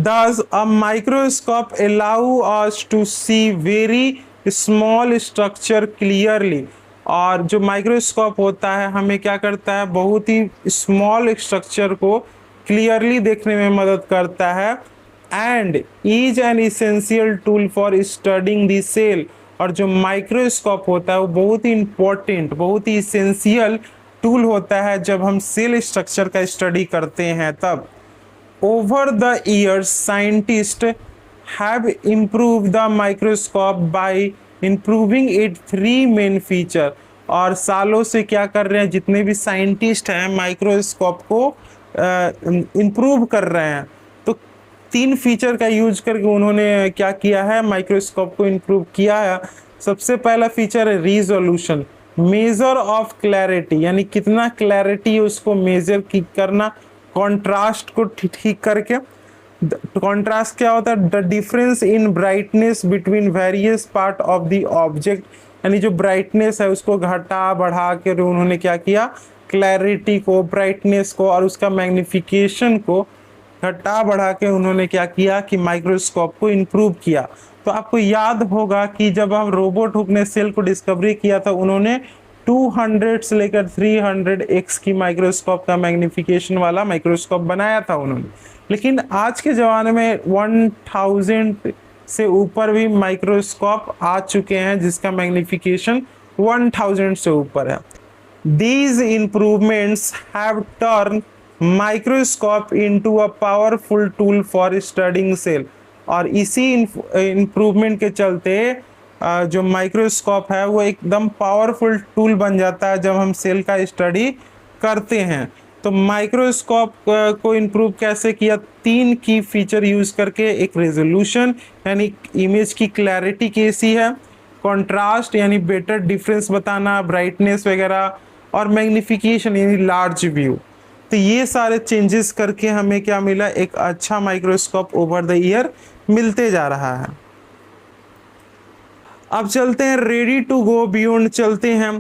Thus a microscope allow us to see very small structure clearly। और जो माइक्रोस्कोप होता है हमें क्या करता है, बहुत ही स्मॉल स्ट्रक्चर को क्लियरली देखने में मदद करता है, and is an essential tool for studying the cell. और जो माइक्रोस्कोप होता है वो बहुत ही इंपॉर्टेंट, बहुत ही इसेंशियल टूल होता है जब हम सेल स्ट्रक्चर का स्टडी करते हैं तब। Over the years scientist have improved the microscope by improving its 3 main feature। और सालों से क्या कर रहे हैं, जितने भी साइंटिस्ट हैं माइक्रोस्कोप को इम्प्रूव कर रहे हैं। तो 3 फीचर का यूज करके उन्होंने क्या किया है, माइक्रोस्कोप को इम्प्रूव किया है। सबसे पहला फीचर है रीजोल्यूशन, मेजर ऑफ क्लैरिटी, यानी कितना क्लैरिटी उसको मेजर करना, कॉन्ट्रास्ट को ठीक करके। कॉन्ट्रास्ट क्या होता है, the difference in brightness between various part of the object, यानी जो ब्राइटनेस है उसको घटा बढ़ा के उन्होंने क्या किया, क्लैरिटी को, ब्राइटनेस को और उसका मैग्निफिकेशन को घटा बढ़ा के उन्होंने क्या किया कि माइक्रोस्कोप को इम्प्रूव किया। तो आपको याद होगा कि जब हम रोबोट हुक ने सेल को डिस्कवरी किया था, उन्होंने 200 से लेकर 300x की माइक्रोस्कोप का मैग्निफिकेशन वाला माइक्रोस्कोप बनाया था उन्होंने। लेकिन आज के ज़माने में 1000 से ऊपर भी माइक्रोस्कोप आ चुके हैं जिसका मैग्निफिकेशन 1000 से ऊपर है। These improvements have turned microscope into a powerful tool for studying cell। और इसी इम्प्रूवमेंट के चलते जो माइक्रोस्कोप है वो एकदम पावरफुल टूल बन जाता है जब हम सेल का स्टडी करते हैं। तो माइक्रोस्कोप को इम्प्रूव कैसे किया, 3 की फीचर यूज करके। एक रेजोल्यूशन यानी इमेज की क्लैरिटी कैसी है, कॉन्ट्रास्ट यानी बेटर डिफरेंस बताना, ब्राइटनेस वगैरह, और मैग्निफिकेशन यानी लार्ज व्यू। तो ये सारे चेंजेस करके हमें क्या मिला, एक अच्छा माइक्रोस्कोप ओवर द ईयर मिलते जा रहा है। अब चलते हैं रेडी टू गो बियॉन्ड, चलते हैं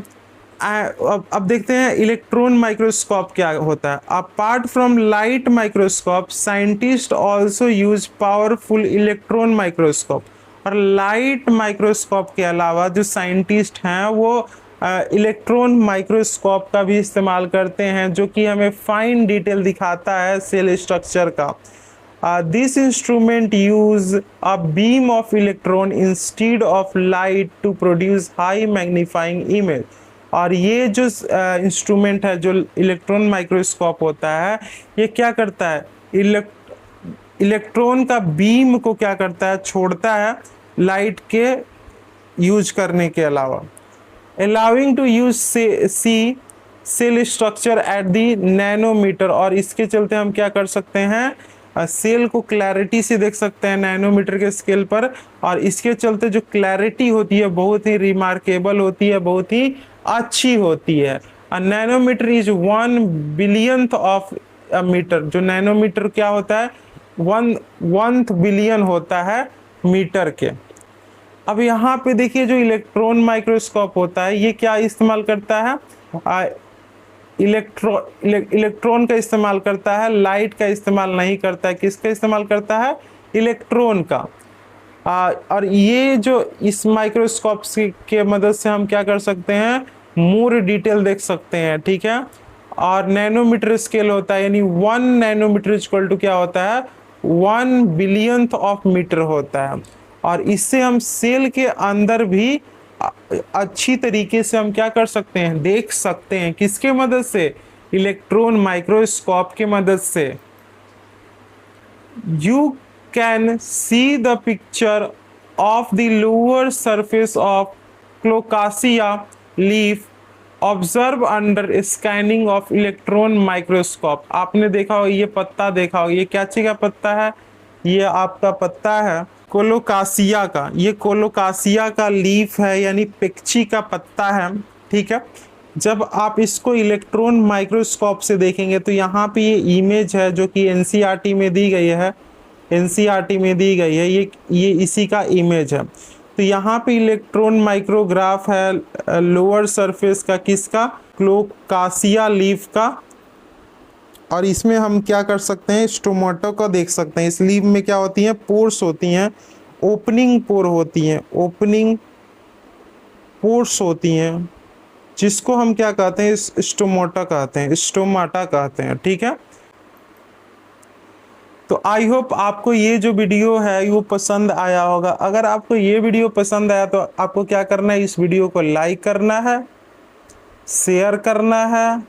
अब देखते हैं इलेक्ट्रॉन माइक्रोस्कोप क्या होता है। Apart from light microscope, scientist also use powerful electron microscope. और लाइट माइक्रोस्कोप के अलावा जो साइंटिस्ट हैं वो इलेक्ट्रॉन माइक्रोस्कोप का भी इस्तेमाल करते हैं, जो कि हमें फाइन डिटेल दिखाता है सेल स्ट्रक्चर का। This instrument use a beam of electron instead of light to produce high magnifying image. और ये जो इंस्ट्रूमेंट है, जो इलेक्ट्रॉन माइक्रोस्कोप होता है, ये क्या करता है, इलेक्ट्रॉन का बीम को क्या करता है, छोड़ता है लाइट के यूज करने के अलावा। Allowing to use see cell structure at the nanometer. और इसके चलते हम क्या कर सकते हैं, सेल को क्लैरिटी से देख सकते हैं नैनोमीटर के स्केल पर। और इसके चलते जो क्लैरिटी होती है बहुत ही रिमार्केबल होती है, बहुत ही अच्छी होती है। Nanometer is 1 billionth of a meter. जो नैनोमीटर क्या होता है, 1 बिलियन होता है मीटर के। अब यहाँ पे देखिए जो इलेक्ट्रॉन माइक्रोस्कोप होता है ये क्या इस्तेमाल करता है, इलेक्ट्रॉन का इस्तेमाल करता है, लाइट का इस्तेमाल नहीं करता है। किसका इस्तेमाल करता है, इलेक्ट्रॉन का। और ये जो इस माइक्रोस्कोप के मदद से हम क्या कर सकते हैं, मोर डिटेल देख सकते हैं, ठीक है। और नैनोमीटर स्केल होता है, यानी 1 नैनोमीटर इक्वल टू क्या होता है, 1 बिलियंथ ऑफ मीटर होता है। और इससे हम सेल के अंदर भी अच्छी तरीके से हम क्या कर सकते हैं, देख सकते हैं। किसके मदद से, इलेक्ट्रॉन माइक्रोस्कोप के मदद से। You can see the picture of the lower surface of colocasia leaf observe under scanning of electron microscope. आपने देखा हो ये पत्ता, देखा हो ये क्या चीज का पत्ता है, ये आपका पत्ता है कोलोकासिया का। ये कोलोकासिया का लीफ है, यानी पिक्ची का पत्ता है, ठीक है। जब आप इसको इलेक्ट्रॉन माइक्रोस्कोप से देखेंगे तो यहाँ पे ये इमेज है जो कि एनसीईआरटी में दी गई है, एनसीईआरटी में दी गई है, ये इसी का इमेज है। तो यहाँ पे इलेक्ट्रॉन माइक्रोग्राफ है लोअर सरफेस का, किसका, क्लोकासिया लीफ का। और इसमें हम क्या कर सकते हैं, स्टोमाटा का देख सकते हैं। इस लीफ में क्या होती हैं, पोर्स होती हैं, ओपनिंग पोर होती हैं, ओपनिंग पोर्स होती हैं, जिसको हम क्या कहते हैं, स्टोमाटा कहते हैं, स्टोमाटा कहते हैं, ठीक है। तो आई होप आपको ये जो वीडियो है वो पसंद आया होगा। अगर आपको ये वीडियो पसंद आया तो आपको क्या करना है, इस वीडियो को लाइक करना है, शेयर करना है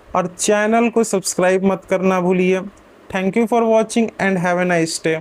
और चैनल को सब्सक्राइब मत करना भूलिए। Thank you for watching and have a nice day.